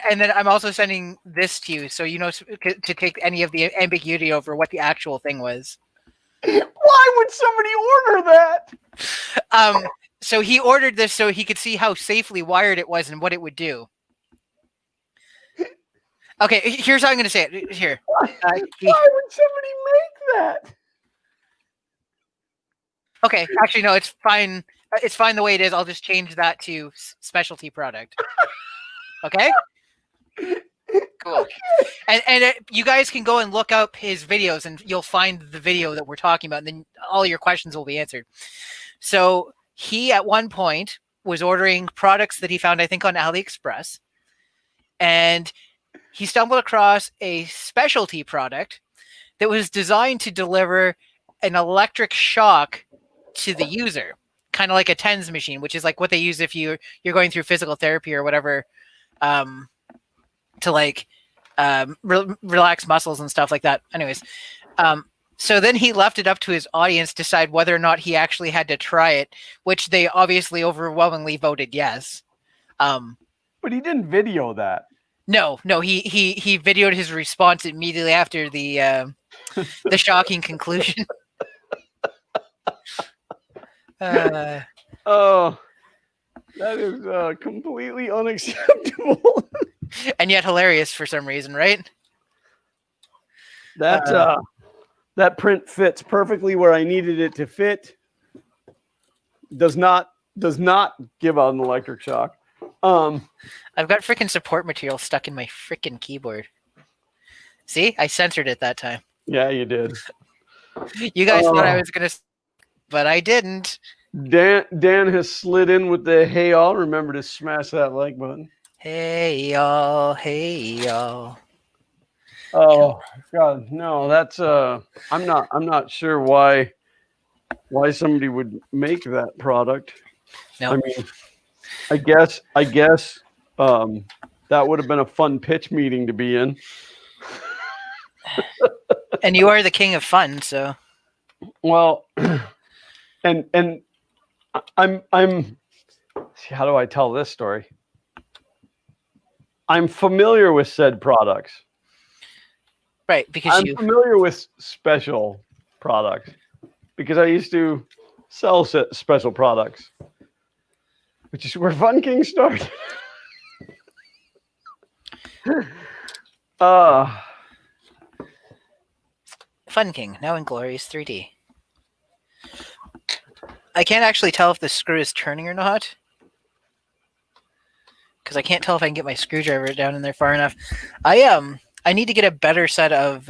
And then I'm also sending this to you, so you know to take any of the ambiguity over what the actual thing was. Why would somebody order that? So he ordered this so he could see how safely wired it was and what it would do. Okay, here's how I'm going to say it. Here. Why would somebody make that? Okay, actually, no, it's fine. It's fine the way it is. I'll just change that to specialty product. Okay? Cool. And you guys can go and look up his videos, and you'll find the video that we're talking about, and then all your questions will be answered. So he, at one point, was ordering products that he found, I think, on AliExpress, and he stumbled across a specialty product that was designed to deliver an electric shock to the user, kind of like a TENS machine, which is like what they use if you're going through physical therapy or whatever, to like relax muscles and stuff like that. Anyways, so then he left it up to his audience to decide whether or not he actually had to try it, which they obviously overwhelmingly voted yes. But he didn't video that. No, he videoed his response immediately after the shocking conclusion. Oh, that is completely unacceptable. And yet hilarious for some reason, right? That print fits perfectly where I needed it to fit. Does not give out an electric shock. I've got freaking support material stuck in my freaking keyboard. See, I censored it that time. Yeah, you did. You guys thought I was gonna, but I didn't. Dan has slid in with the hey all. Remember to smash that like button. Hey y'all, hey y'all. Oh God, no, that's I'm not sure why somebody would make that product. No. I mean, I guess that would have been a fun pitch meeting to be in. And you are the king of fun, so. Well, and I'm how do I tell this story? I'm familiar with said products. Right, because I'm familiar with special products because I used to sell special products, which is where Fun King started. Fun King, now in Glorious 3D. I can't actually tell if the screw is turning or not, because I can't tell if I can get my screwdriver down in there far enough. I need to get a better set of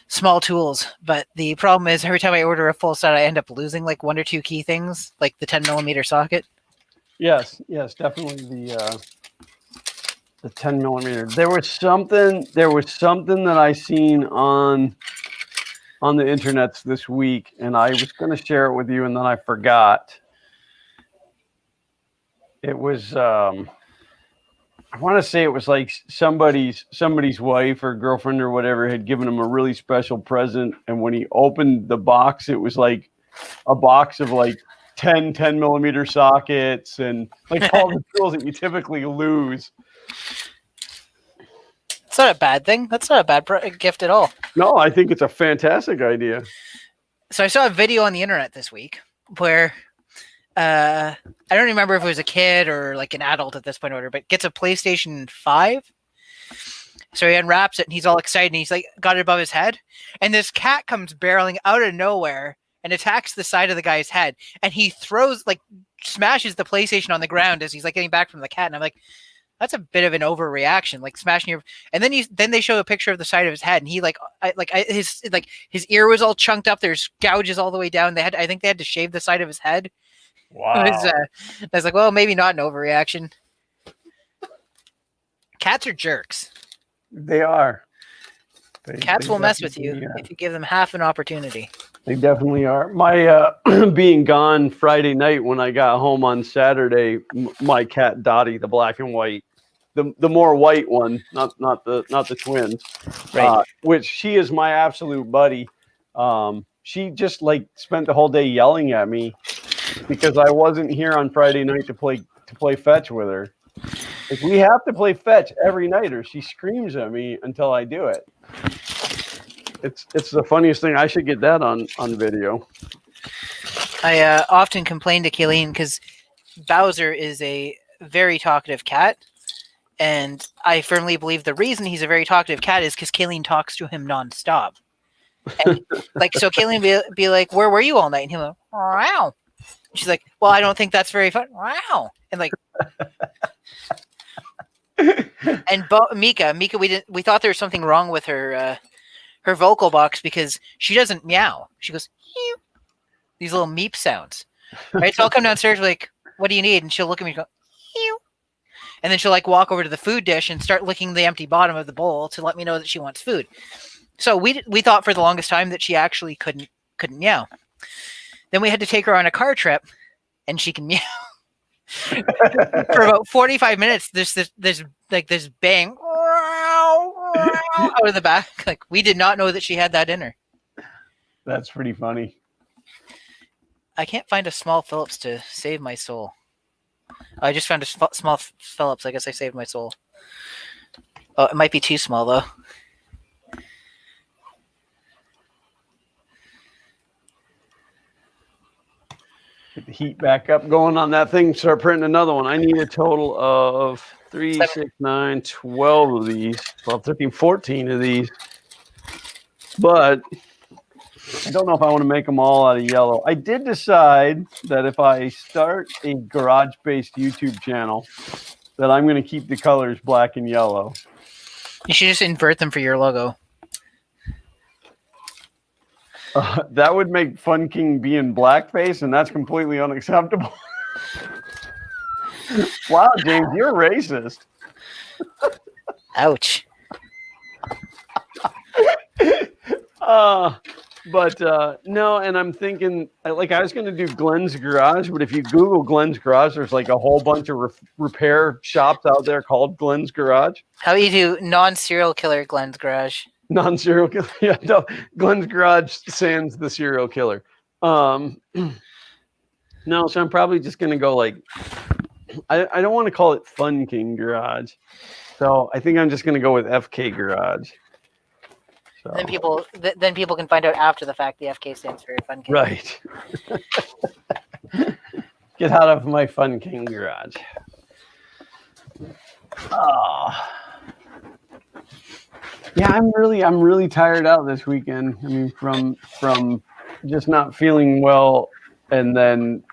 small tools, but the problem is every time I order a full set, I end up losing like one or two key things, like the 10mm socket. Yes, definitely the 10mm. There was something that I seen on the internets this week, and I was going to share it with you, and then I forgot. It was I want to say it was like somebody's wife or girlfriend or whatever had given him a really special present, and when he opened the box, it was like a box of like 10mm sockets and like all the tools that you typically lose. It's not a bad thing. That's not a bad gift at all. No, I think it's a fantastic idea. So I saw a video on the internet this week where I don't remember if it was a kid or like an adult at this point order, but gets a PlayStation 5. So he unwraps it and he's all excited and he's like got it above his head. And this cat comes barreling out of nowhere and attacks the side of the guy's head. And he smashes the PlayStation on the ground as he's like getting back from the cat. And I'm like, that's a bit of an overreaction, like smashing your. And then they show a picture of the side of his head, and he his ear was all chunked up. There's gouges all the way down. I think they had to shave the side of his head. Wow. I was like, well, maybe not an overreaction. Cats are jerks. They are. Cats will mess with you if you give them half an opportunity. They definitely are. My being gone Friday night when I got home on Saturday, my cat Dottie, the black and white, the more white one, not the twins, right? Which she is my absolute buddy. She just like spent the whole day yelling at me because I wasn't here on Friday night to play fetch with her. Like, we have to play fetch every night, or she screams at me until I do it. It's the funniest thing. I should get that on video. I often complain to Kayleen because Bowser is a very talkative cat, And I firmly believe the reason he's a very talkative cat is because Kayleen talks to him nonstop. And, so Kayleen be like, "Where were you all night?" And he'll go, "Wow." She's like, "Well, I don't think that's very fun." Wow. And and Mika, we thought there was something wrong with her vocal box because she doesn't meow. She goes, "Meow." These little meep sounds. Right? So I'll come downstairs like, "What do you need?" And she'll look at me and go, "Meow." And then she'll walk over to the food dish and start licking the empty bottom of the bowl to let me know that she wants food. So we thought for the longest time that she actually couldn't meow. Then we had to take her on a car trip, and she can meow. For about 45 minutes. There's this bang out of the back. We did not know that she had that in her. That's pretty funny. I can't find a small Phillips to save my soul. I just found a small Phillips. I guess I saved my soul. Oh, it might be too small though. Get the heat back up going on that thing. Start printing another one. I need a total of 3, 6, 9, 12 of these. 12, 13, 14 of these. But I don't know if I want to make them all out of yellow. I did decide that if I start a garage-based YouTube channel, that I'm going to keep the colors black and yellow. You should just invert them for your logo. That would make Fun King be in blackface, and that's completely unacceptable. Wow, James, you're racist. Ouch. No, and I'm thinking, I was going to do Glenn's Garage, but if you Google Glenn's Garage, there's a whole bunch of repair shops out there called Glenn's Garage. How do you do non-serial killer Glenn's Garage? Non-serial killer. Yeah, no, Glenn's Garage sans the serial killer. No, so I'm probably just going to go I don't want to call it Fun King Garage. So I think I'm just going to go with FK Garage. So. Then people can find out after the fact the FK stands for Fun King. Right. Get out of my Fun King Garage. Yeah, I'm really tired out this weekend. I mean, from just not feeling well, and then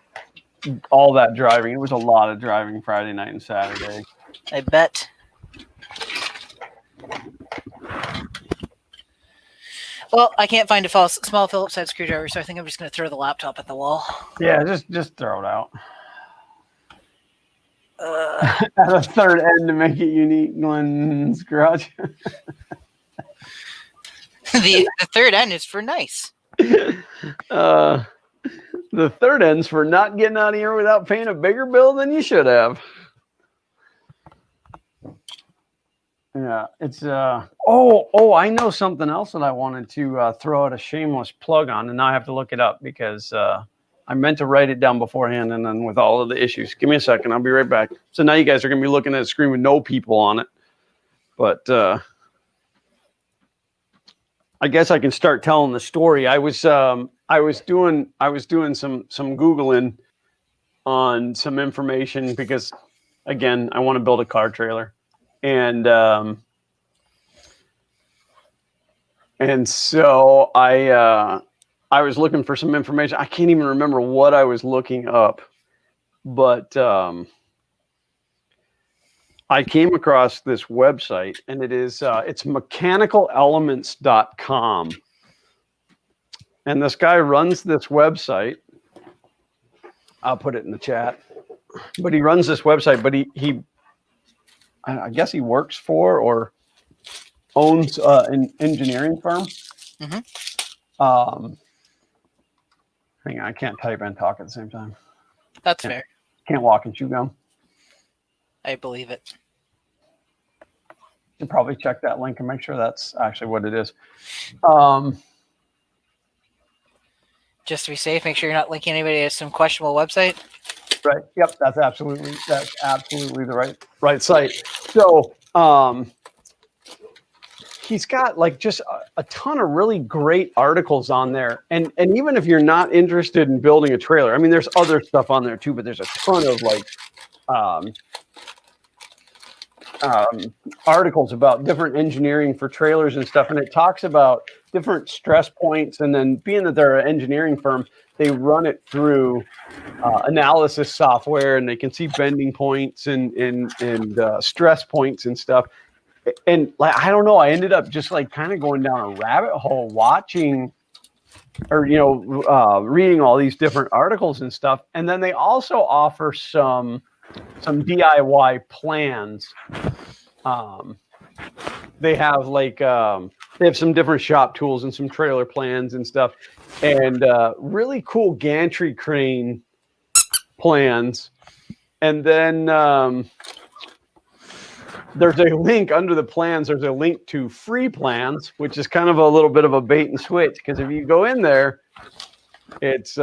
all that driving. It was a lot of driving Friday night and Saturday. I bet. Well, I can't find a small Phillips head screwdriver, so I think I'm just going to throw the laptop at the wall. Yeah, just throw it out. At a third end to make it unique, Glenn's Garage. The third end is for nice. The third end's for not getting out of here without paying a bigger bill than you should have. Yeah, it's I know something else that I wanted to throw out a shameless plug on, and now I have to look it up because I meant to write it down beforehand, and then with all of the issues. Give me a second, I'll be right back. So now you guys are going to be looking at a screen with no people on it, but I guess I can start telling the story. I was doing some Googling on some information because, again, I want to build a car trailer. And so I was looking for some information. I can't even remember what I was looking up, but I came across this website, and it's mechanical-elements.com. And this guy runs this website. I'll put it in the chat. But he runs this website, but he I guess he works for or owns an engineering firm. Mm-hmm. Hang on, I can't type and talk at the same time. That's fair. Can't walk and chew gum. I believe it. You should probably check that link and make sure that's actually what it is. Just to be safe, make sure you're not linking anybody to some questionable website. Right. Yep. That's absolutely the right site. So he's got just a ton of really great articles on there. And even if you're not interested in building a trailer, I mean, there's other stuff on there too, but there's a ton of articles about different engineering for trailers and stuff, and it talks about different stress points. And then, being that they're an engineering firm, they run it through analysis software, and they can see bending points and stress points and stuff. And like, I don't know, I ended up just like kind of going down a rabbit hole watching or reading all these different articles and stuff. And then they also offer some DIY plans. They have they have some different shop tools and some trailer plans and stuff, and really cool gantry crane plans. And then there's a link under the plans. There's a link to free plans, which is kind of a little bit of a bait and switch, because if you go in there, it's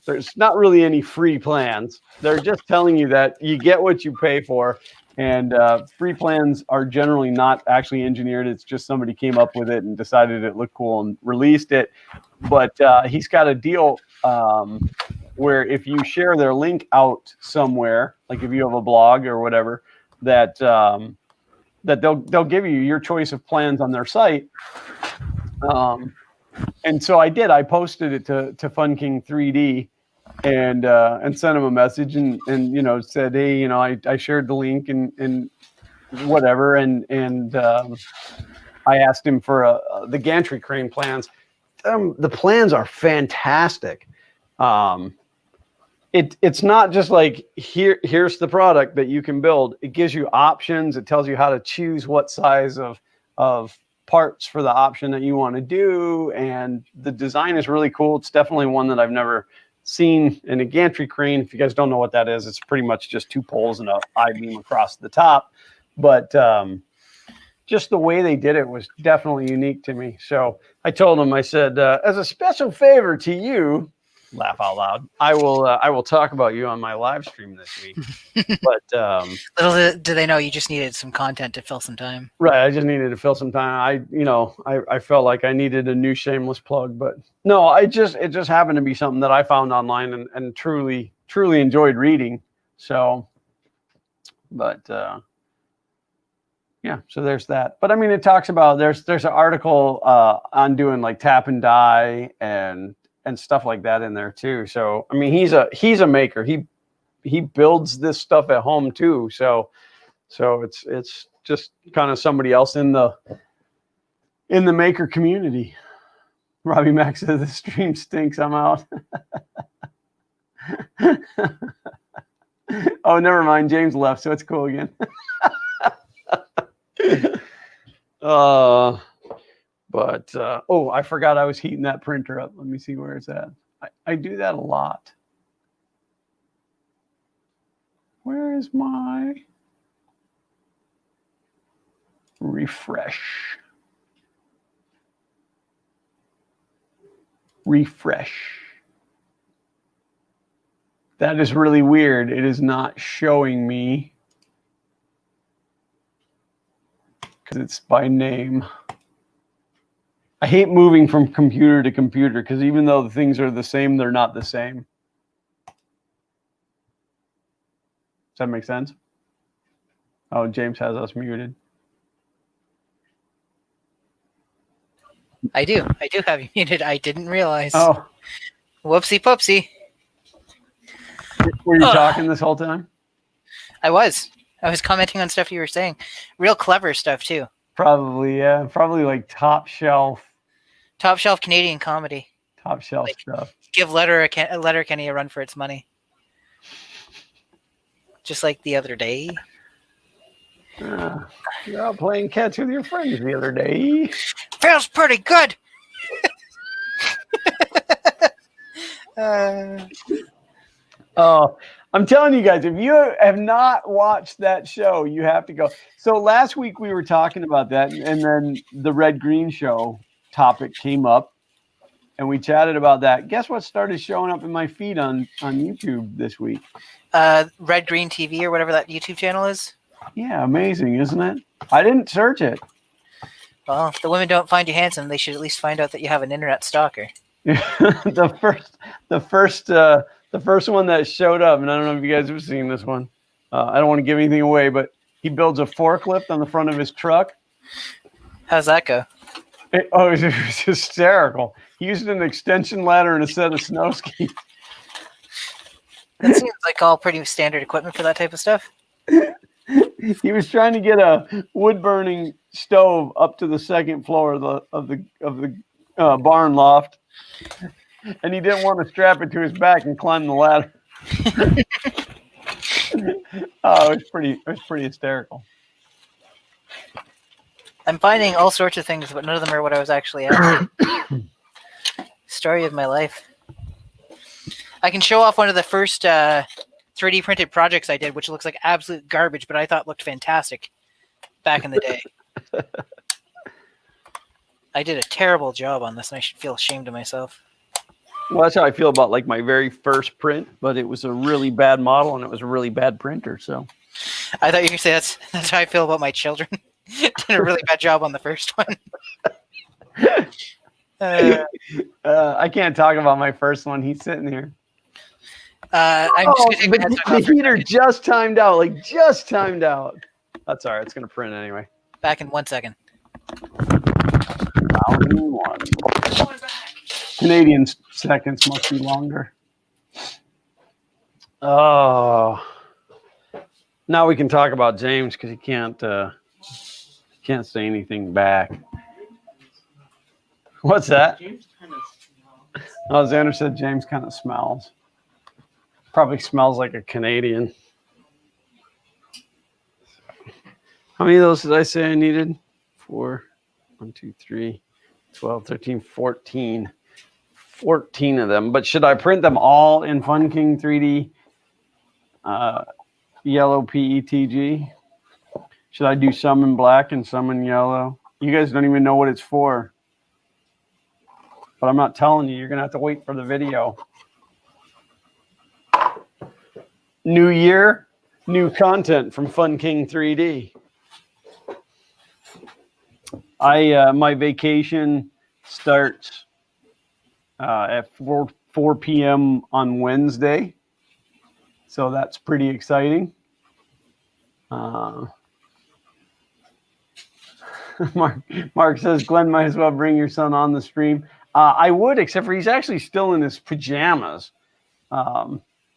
there's not really any free plans. They're just telling you that you get what you pay for, and free plans are generally not actually engineered. It's just somebody came up with it and decided it looked cool and released it. But he's got a deal where if you share their link out somewhere, like if you have a blog or whatever, that that they'll give you your choice of plans on their site. And so I did. I posted it to Fun King 3D and sent him a message and said, hey, I shared the link and whatever, and I asked him for the gantry crane plans. The plans are fantastic. It's not just like here's the product that you can build. It gives you options. It tells you how to choose what size of parts for the option that you want to do, and the design is really cool. It's definitely one that I've never seen in a gantry crane. If you guys don't know what that is, it's pretty much just two poles and an I-beam across the top. But just the way they did it was definitely unique to me. So I told him, I said, as a special favor to you, laugh out loud, I will talk about you on my live stream this week. But little do they know you just needed some content to fill some time. Right, I just needed to fill some time. I felt like I needed a new shameless plug, but no, it just happened to be something that I found online and truly enjoyed reading. So, but yeah, so there's that. But I mean, it talks about there's an article on doing like tap and die and stuff like that in there too. So I mean, he's a maker. He builds this stuff at home too. So it's just kind of somebody else in the maker community. Robbie Mack says the stream stinks. I'm out. Oh, never mind. James left, so it's cool again. But I forgot I was heating that printer up. Let me see where it's at. I do that a lot. Where is my refresh? That is really weird. It is not showing me because it's by name. I hate moving from computer to computer because even though the things are the same, they're not the same. Does that make sense? Oh, James has us muted. I do have you muted. I didn't realize. Oh. Whoopsie poopsie. Were you talking this whole time? I was commenting on stuff you were saying. Real clever stuff too. Probably, yeah. Probably like top shelf Canadian comedy. Top shelf stuff. Give Letterkenny a run for its money. Just like the other day. You're out playing catch with your friends the other day. Feels pretty good. Oh, I'm telling you guys, if you have not watched that show, you have to go. So last week we were talking about that, and then the Red Green Show topic came up, and we chatted about that. Guess what started showing up in my feed on YouTube this week? Red Green TV or whatever that YouTube channel is. Yeah, amazing, isn't it? I didn't search it. Well, if the women don't find you handsome, they should at least find out that you have an internet stalker. The first one that showed up, and I don't know if you guys have seen this one. I don't want to give anything away, but He builds a forklift on the front of his truck. How's that go? It was hysterical. He used an extension ladder and a set of snow skis. That seems like all pretty standard equipment for that type of stuff. He was trying to get a wood burning stove up to the second floor of the barn loft, and he didn't want to strap it to his back and climb the ladder. Oh, it was pretty hysterical. I'm finding all sorts of things, but none of them are what I was actually after. Story of my life. I can show off one of the first 3D printed projects I did, which looks like absolute garbage, but I thought looked fantastic back in the day. I did a terrible job on this, and I should feel ashamed of myself. Well, that's how I feel about like my very first print, but it was a really bad model and it was a really bad printer. So I thought you were going to say that's how I feel about my children. Did a really bad job on the first one. I can't talk about my first one. He's sitting here. I'm just going to take my headset off. The heater just timed out. Like just timed out. That's all right. It's going to print anyway. Back in 1 second. Canadian seconds must be longer. Oh, now we can talk about James because he can't say anything back. What's that? Oh, Xander said James kind of smells. Probably smells like a Canadian. How many of those did I say I needed? 4, 1, 2, 3, 12, 13, 14. 14 of them. But should I print them all in Fun King 3D yellow PETG? Should I do some in black and some in yellow? You guys don't even know what it's for. But I'm not telling you. You're going to have to wait for the video. New year, new content from Fun King 3D. My vacation starts at 4 p.m. on Wednesday. So that's pretty exciting. Mark says, Glenn, might as well bring your son on the stream. I would, except for he's actually still in his pajamas.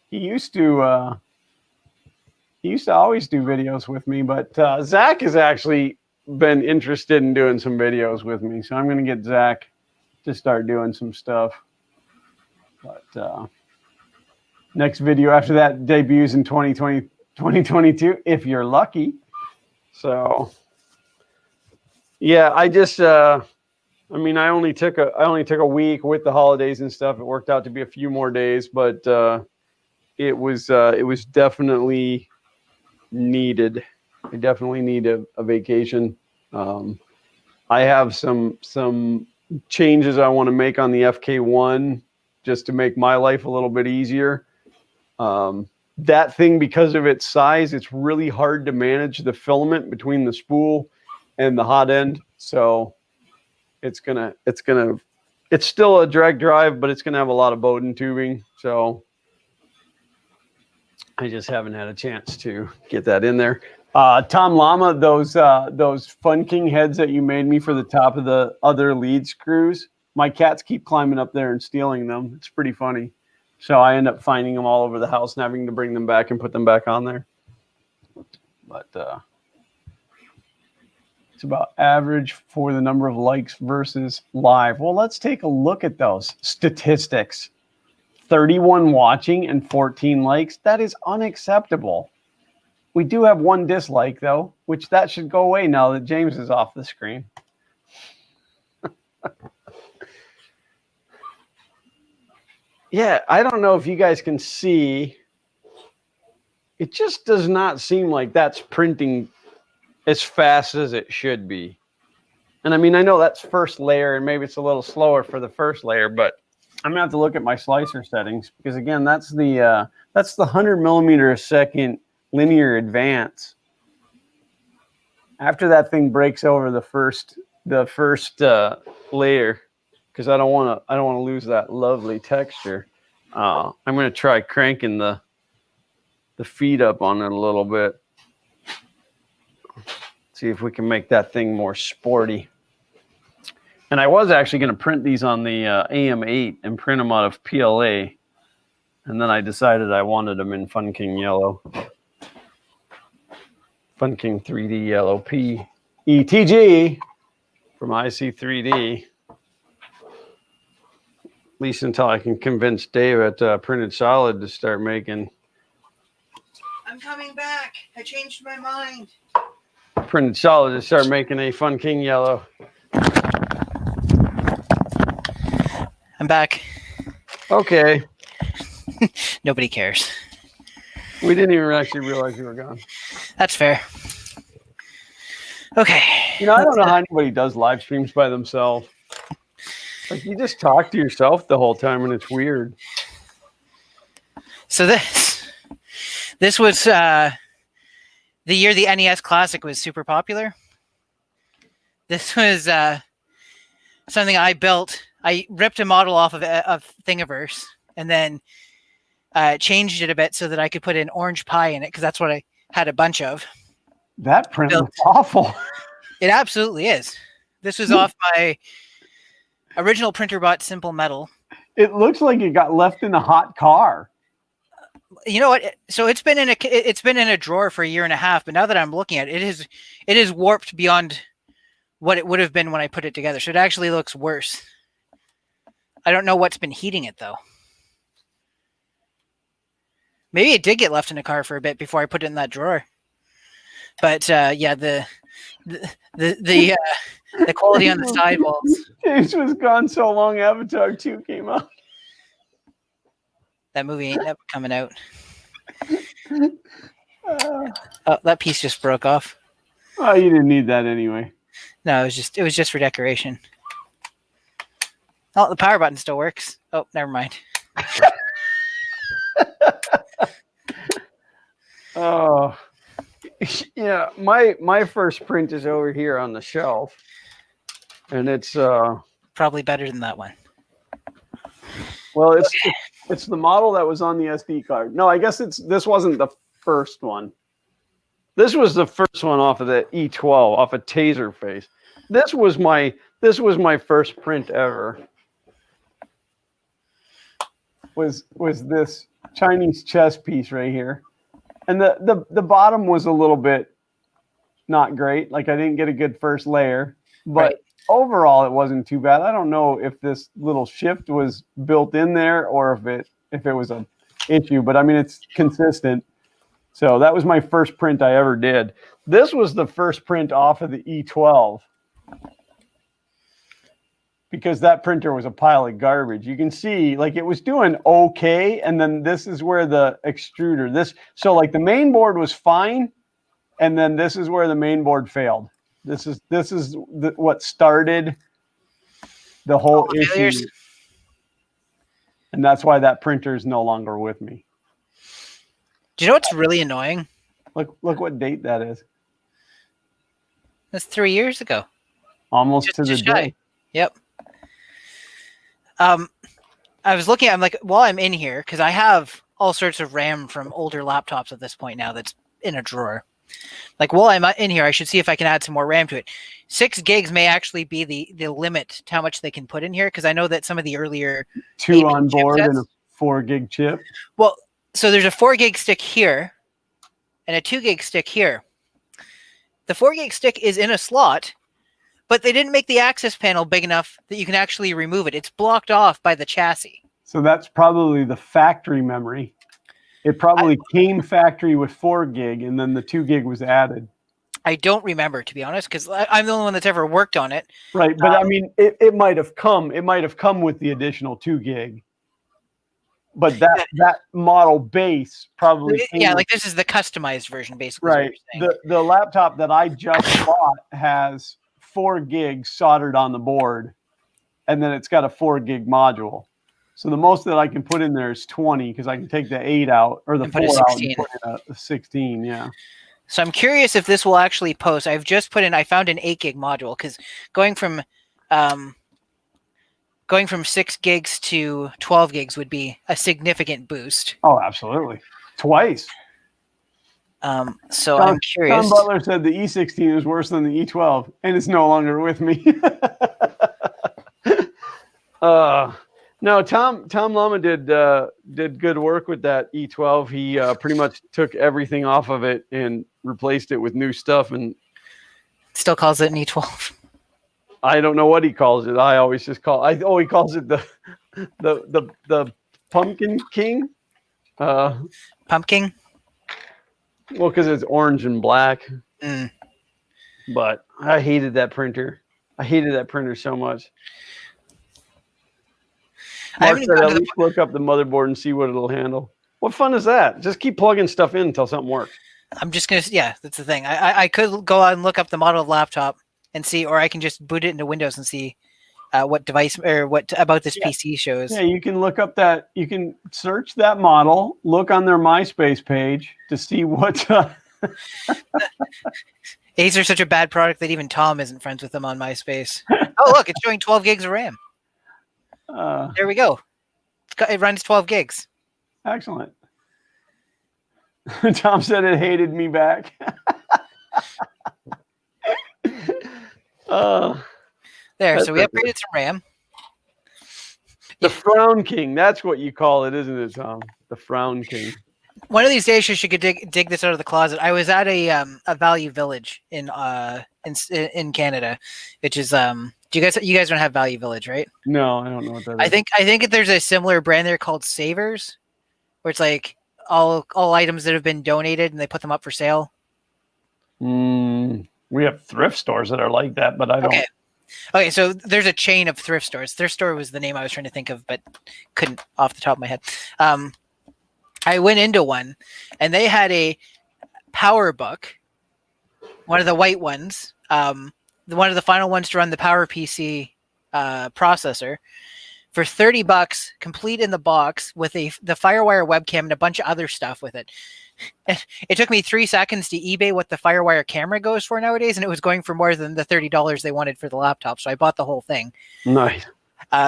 He used to always do videos with me, but Zach has actually been interested in doing some videos with me. So I'm going to get Zach to start doing some stuff. But next video after that debuts in 2022, if you're lucky. So yeah, I just I only took a week with the holidays and stuff. It worked out to be a few more days, but it was definitely needed. I definitely need a vacation. I have some changes I want to make on the FK1 just to make my life a little bit easier. That thing, because of its size, it's really hard to manage the filament between the spool and the hot end. So it's still a direct drive, but it's gonna have a lot of Bowden tubing. So I just haven't had a chance to get that in there. Tom Llama, those Fun King heads that you made me for the top of the other lead screws, my cats keep climbing up there and stealing them. It's pretty funny. So I end up finding them all over the house and having to bring them back and put them back on there. But it's about average for the number of likes versus live. Well, let's take a look at those statistics. 31 watching and 14 likes. That is unacceptable. We do have one dislike, though, which that should go away now that James is off the screen. Yeah, I don't know if you guys can see. It just does not seem like that's printing as fast as it should be. And I mean, I know that's first layer, and maybe it's a little slower for the first layer, but I'm gonna have to look at my slicer settings because again, that's the 100 millimeter a second linear advance. After that thing breaks over the first layer, because I don't want to lose that lovely texture. I'm gonna try cranking the feed up on it a little bit. See if we can make that thing more sporty. And I was actually going to print these on the AM8 and print them out of PLA. And then I decided I wanted them in Fun King Yellow. Fun King 3D Yellow PETG from IC3D. At least until I can convince Dave at Printed Solid to start making. I'm coming back. I changed my mind. Printed Solid to start making a Fun King Yellow. I'm back. Okay. Nobody cares. We didn't even actually realize you were gone. That's fair. Okay. You know, I don't know how anybody does live streams by themselves. Like, you just talk to yourself the whole time, and it's weird. So this was the year the NES Classic was super popular. This was something I built. I ripped a model off of Thingiverse and then changed it a bit so that I could put an orange pie in it because that's what I had a bunch of. That print was awful. It absolutely is. This was off my original printer bought Simple Metal. It looks like it got left in a hot car. You know what? So it's been in a drawer for a year and a half, but now that I'm looking at it, it is warped beyond what it would have been when I put it together. So it actually looks worse. I don't know what's been heating it though. Maybe it did get left in a car for a bit before I put it in that drawer. But yeah, the quality on the sidewalls. James was gone so long. Avatar 2 came out. That movie ain't never coming out. Oh, that piece just broke off. Oh, you didn't need that anyway. No, it was just for decoration. Oh, the power button still works. Oh, never mind. Oh, yeah. My first print is over here on the shelf, and it's probably better than that one. Well, it's the model that was on the SD card. No, I guess this wasn't the first one. This was the first one off of the E12, off of Taserface. This was my first print ever. Was this Chinese chess piece right here. And the bottom was a little bit not great. Like, I didn't get a good first layer, but right. Overall it wasn't too bad. I don't know if this little shift was built in there or if it was an issue, but I mean, it's consistent. So that was my first print I ever did. This was the first print off of the E12 because that printer was a pile of garbage. You can see like it was doing okay. And then this is where the extruder, so like the main board was fine. And then this is where the main board failed. This is what started the whole issue. Failures. And that's why that printer is no longer with me. Do you know what's really annoying? Look what date that is. That's 3 years ago. Almost to the day. Yep. I was looking, I'm like, while I'm in here, because I have all sorts of RAM from older laptops at this point now that's in a drawer. Like, while I'm in here, I should see if I can add some more RAM to it. 6 gigs may actually be the limit to how much they can put in here, because I know that some of the earlier 2 on board and a 4 gig chip. Well, so there's a 4 gig stick here and a 2 gig stick here. The 4 gig stick is in a slot, but they didn't make the access panel big enough that you can actually remove it. It's blocked off by the chassis. So that's probably the factory memory. It probably came factory with 4 gig and then the 2 gig was added. I don't remember, to be honest, because I'm the only one that's ever worked on it. Right, but I mean, it might have come. It might have come with the additional 2 gig. But that model base probably came like this is the customized version, basically. Right. The laptop that I just bought has 4 gigs soldered on the board, and then it's got a 4 gig module. So the most that I can put in there is 20 because I can take the 8 out or the 4 out and put in a 16. Yeah. So I'm curious if this will actually post. I found an 8 gig module because going from 6 gigs to 12 gigs would be a significant boost. Oh, absolutely. Twice. So Tom, I'm curious. Tom Butler said the E16 is worse than the E12, and it's no longer with me. No, Tom Lama did good work with that E12. He pretty much took everything off of it and replaced it with new stuff. And Still calls it an E12. I don't know what he calls it. I always just call. He calls it the Pumpkin King. Pumpkin. Well, because it's orange and black. Mm. But I hated that printer. I hated that printer so much. Mark said at least look up the motherboard and see what it'll handle. What fun is that? Just keep plugging stuff in until something works. I'm just gonna, yeah, that's the thing. I could go out and look up the model of laptop and see, or I can just boot it into Windows and see what device or what about this PC shows. Yeah, you can look up that. You can search that model, look on their MySpace page to see what. Acer's such a bad product that even Tom isn't friends with them on MySpace. Oh, look, it's showing 12 gigs of RAM. There we go. It runs 12 gigs. Excellent. Tom said it hated me back. There, so we upgraded some RAM. The Frown King. That's what you call it, isn't it, Tom? The Frown King. One of these days, you should dig this out of the closet. I was at a Value Village in Canada, which is you guys don't have Value Village, right? No, I don't know what that is. I think there's a similar brand there called Savers, where it's like all items that have been donated and they put them up for sale. We have thrift stores that are like that, but I don't. Okay, so there's a chain of thrift stores. Thrift store was the name I was trying to think of, but couldn't off the top of my head. I went into one, and they had a PowerBook, one of the white ones, one of the final ones to run the PowerPC processor, for $30, complete in the box with the FireWire webcam and a bunch of other stuff with it. It took me 3 seconds to eBay what the FireWire camera goes for nowadays, and it was going for more than the $30 they wanted for the laptop. So I bought the whole thing. Nice.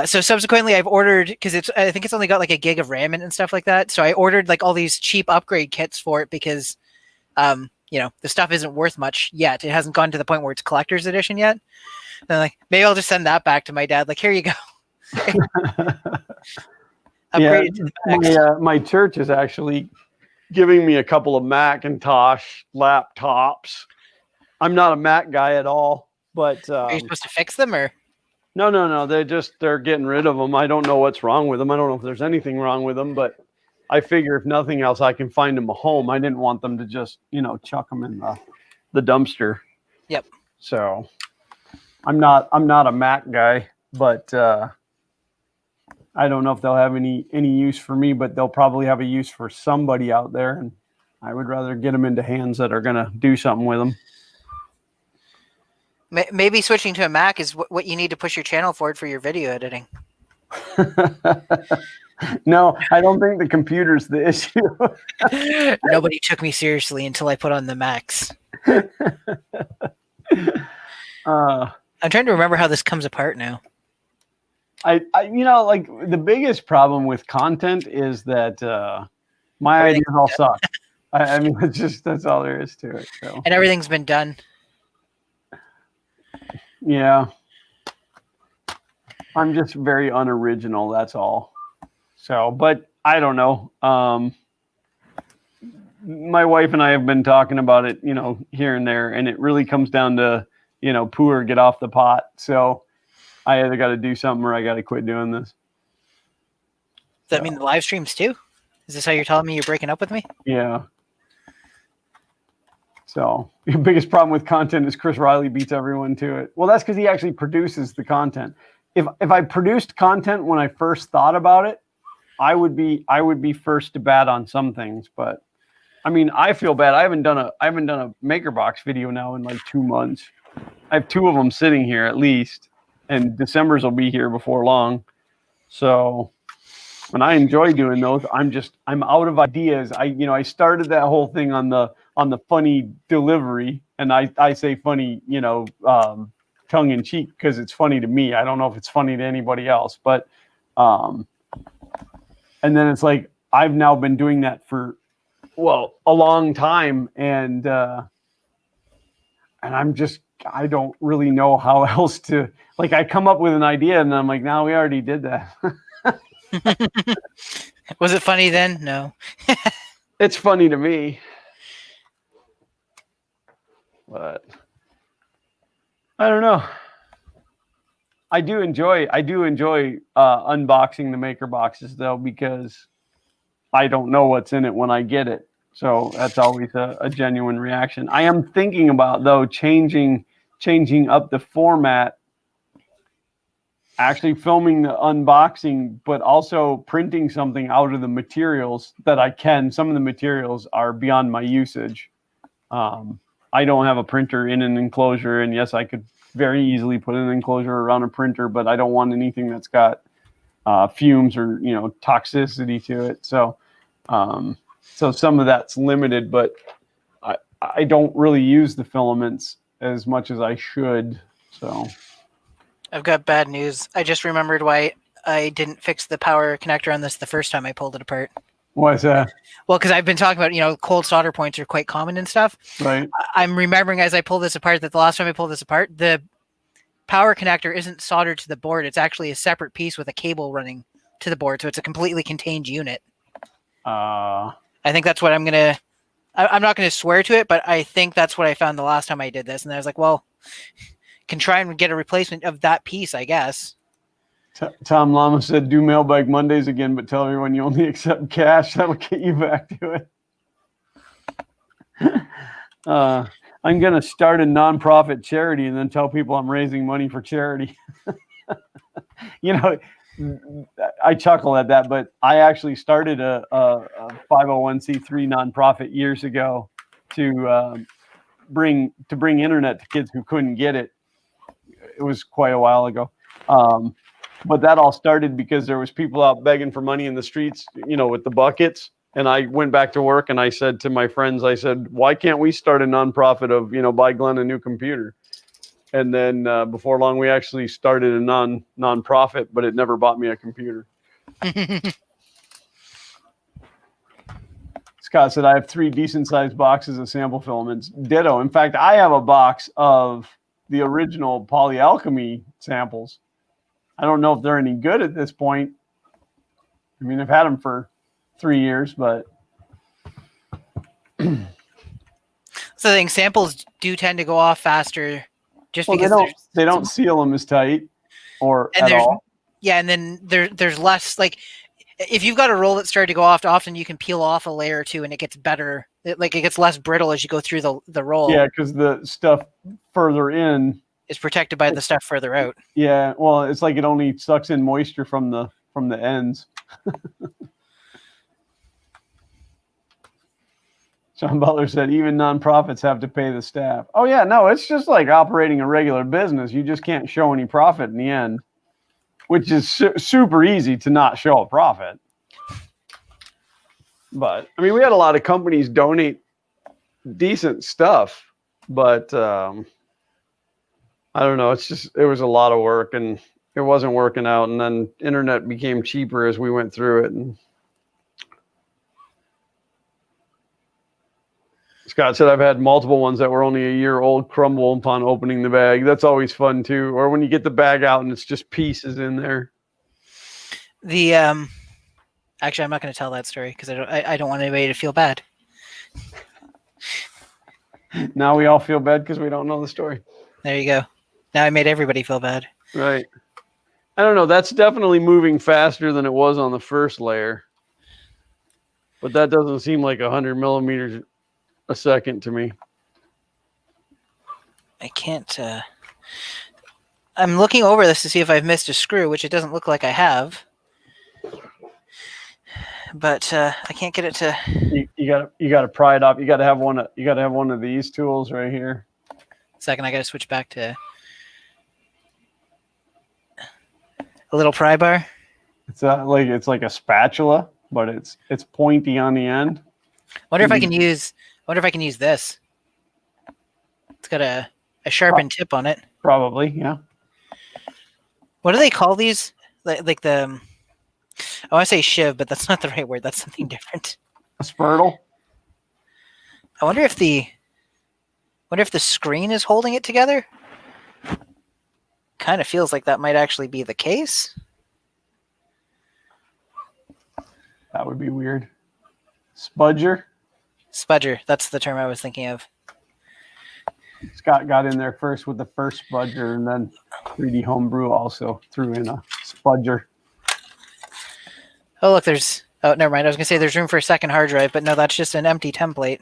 So subsequently, I've ordered, because I think it's only got like a gig of RAM and stuff like that. So I ordered like all these cheap upgrade kits for it because, the stuff isn't worth much yet. It hasn't gone to the point where it's collector's edition yet. And I'm like, maybe I'll just send that back to my dad. Like, here you go. Yeah, my church is actually giving me a couple of Macintosh laptops. I'm not a Mac guy at all, but are you supposed to fix them or? No. They're getting rid of them. I don't know what's wrong with them. I don't know if there's anything wrong with them, but I figure if nothing else, I can find them a home. I didn't want them to just, chuck them in the dumpster. Yep. So I'm not a Mac guy, but I don't know if they'll have any use for me, but they'll probably have a use for somebody out there. And I would rather get them into hands that are going to do something with them. Maybe switching to a Mac is what you need to push your channel forward for your video editing. No, I don't think the computer's the issue. Nobody took me seriously until I put on the Macs. I'm trying to remember how this comes apart now. I like the biggest problem with content is that my ideas all suck. I mean, that's all there is to it. So. And everything's been done. Yeah. I'm just very unoriginal. That's all. So, but I don't know. My wife and I have been talking about it, here and there, and it really comes down to, poo or get off the pot. So I either got to do something or I got to quit doing this. Does that mean the live streams too? Is this how you're telling me you're breaking up with me? Yeah. So the biggest problem with content is Chris Riley beats everyone to it. Well, that's because he actually produces the content. If I produced content when I first thought about it, I would be first to bat on some things. But I mean, I feel bad. I haven't done a MakerBox video now in like 2 months. I have 2 of them sitting here at least, and December's will be here before long. So, and I enjoy doing those. I'm out of ideas. I started that whole thing on the funny delivery, and I say funny, tongue in cheek because it's funny to me. I don't know if it's funny to anybody else, but and then it's like I've now been doing that for a long time, and I don't really know how else to, like, I come up with an idea and I'm like, no, we already did that. Was it funny then? No. It's funny to me, but I don't know. I do enjoy unboxing the maker boxes though, because I don't know what's in it when I get it. So that's always a genuine reaction. I am thinking about, though, changing up the format, actually filming the unboxing, but also printing something out of the materials that I can. Some of the materials are beyond my usage. I don't have a printer in an enclosure, and yes, I could very easily put an enclosure around a printer, but I don't want anything that's got fumes or toxicity to it. So some of that's limited, but I don't really use the filaments as much as I should. So I've got bad news. I just remembered why I didn't fix the power connector on this the first time I pulled it apart. what's that? Well, because I've been talking about, cold solder points are quite common and stuff. Right. I'm remembering as I pull this apart that the last time I pulled this apart, the power connector isn't soldered to the board. It's actually a separate piece with a cable running to the board. So it's a completely contained unit. I think that's what I'm not going to swear to it, but I think that's what I found the last time I did this. And I was like, well, can try and get a replacement of that piece, I guess. Tom Lama said, do mailbag Mondays again, but tell everyone you only accept cash. That'll get you back to it. I'm going to start a nonprofit charity and then tell people I'm raising money for charity. I chuckle at that, but I actually started a 501c3 nonprofit years ago to bring internet to kids who couldn't get it. It was quite a while ago. But that all started because there was people out begging for money in the streets, with the buckets. And I went back to work and I said to my friends, why can't we start a nonprofit of, buy Glenn a new computer? And then before long, we actually started a nonprofit, but it never bought me a computer. Scott said, I have 3 decent-sized boxes of sample filaments. Ditto. In fact, I have a box of the original polyalchemy samples. I don't know if they're any good at this point. I mean, I've had them for 3 years, but... So the thing, samples do tend to go off faster just because they don't seal them as tight or and at all. Yeah, and then there's less, like, if you've got a roll that started to go off, often you can peel off a layer or two and it gets better. It gets less brittle as you go through the roll. Yeah, because the stuff further in is protected by the stuff further out. Yeah, well, it's like it only sucks in moisture from the ends. John Butler said, even nonprofits have to pay the staff. Oh, yeah, no, it's just like operating a regular business. You just can't show any profit in the end, which is super easy to not show a profit. But, I mean, we had a lot of companies donate decent stuff, but I don't know. It was a lot of work and it wasn't working out. And then internet became cheaper as we went through it. And Scott said, I've had multiple ones that were only a year old crumble upon opening the bag. That's always fun too. Or when you get the bag out and it's just pieces in there. The actually, I'm not going to tell that story because I don't want anybody to feel bad. Now we all feel bad because we don't know the story. There you go. Now I made everybody feel bad. Right. I don't know. That's definitely moving faster than it was on the first layer. But that doesn't seem like 100 millimeters a second to me. I can't. I'm looking over this to see if I've missed a screw, which it doesn't look like I have. But I can't get it to. You got to pry it off. You got to have one. You got to have one of these tools right here. Second, I got to switch back to a little pry bar. It's like a spatula, but it's pointy on the end. Wonder if I can use this. It's got a sharpened tip on it. Probably, yeah. What do they call these? Like I want to say shiv, but that's not the right word. That's something different. A spurtle? I wonder if the screen is holding it together. Kind of feels like that might actually be the case. That would be weird. Spudger. Spudger, that's the term I was thinking of. Scott got in there first with the first spudger, and then 3D Homebrew also threw in a spudger. Oh, look, there's... Oh, never mind. I was going to say there's room for a second hard drive, but no, that's just an empty template.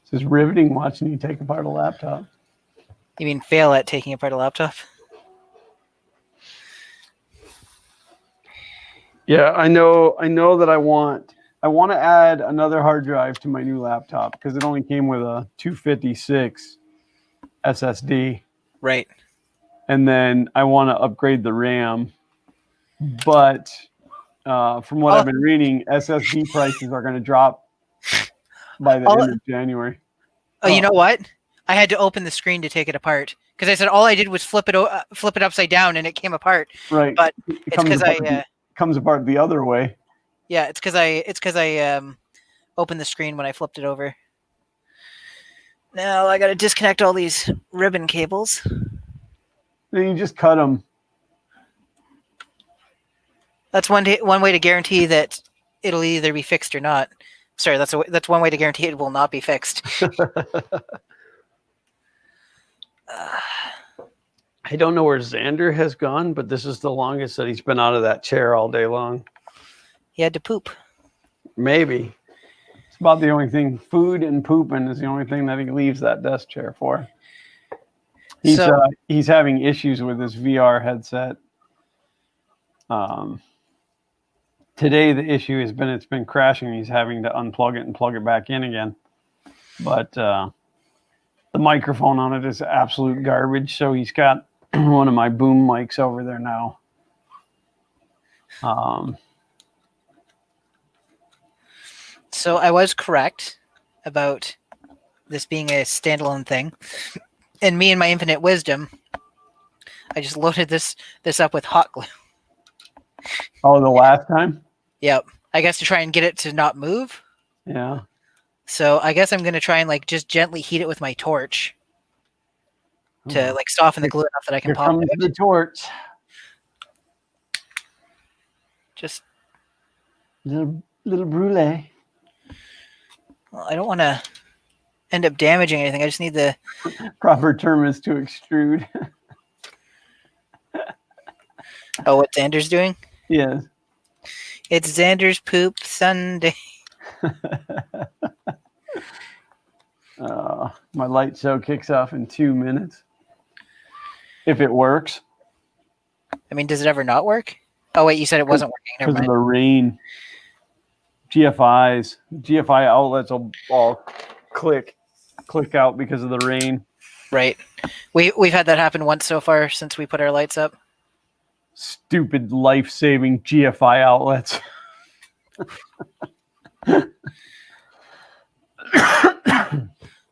It's just riveting watching you take apart a laptop. You mean fail at taking apart a laptop? Yeah, I know that I want to add another hard drive to my new laptop because it only came with a 256 SSD. Right. And then I want to upgrade the RAM. But from what I've been reading, SSD prices are going to drop by the end of January. Oh, you know what? I had to open the screen to take it apart because I said all I did was flip it upside down and it came apart. Right. But it's because comes apart the other way. Yeah, it's because I opened the screen when I flipped it over. Now I got to disconnect all these ribbon cables. Then you just cut them. That's one way to guarantee that it'll either be fixed or not. Sorry, that's one way to guarantee it will not be fixed. I don't know where Xander has gone, but this is the longest that he's been out of that chair all day long. He had to poop. Maybe. It's about the only thing. Food and pooping is the only thing that he leaves that desk chair for. He's having issues with his VR headset. Today the issue has been it's been crashing. He's having to unplug it and plug it back in again. But the microphone on it is absolute garbage. So he's got one of my boom mics over there now. So I was correct about this being a standalone thing. And me and my infinite wisdom, I just loaded this up with hot glue. Oh, the last time? Yep. I guess to try and get it to not move. Yeah. So I guess I'm going to try and just gently heat it with my torch to soften the glue enough that I can pop it. The torch. Just little brulee. Well, I don't want to end up damaging anything. I just need the proper term is to extrude. Oh, what Xander's doing? Yes. It's Xander's Poop Sunday. My light show kicks off in 2 minutes. If it works. I mean, does it ever not work? Oh, wait, you said it wasn't working. Because of the rain. GFI outlets will all click out because of the rain. Right. We've had that happen once so far since we put our lights up. Stupid life-saving GFI outlets.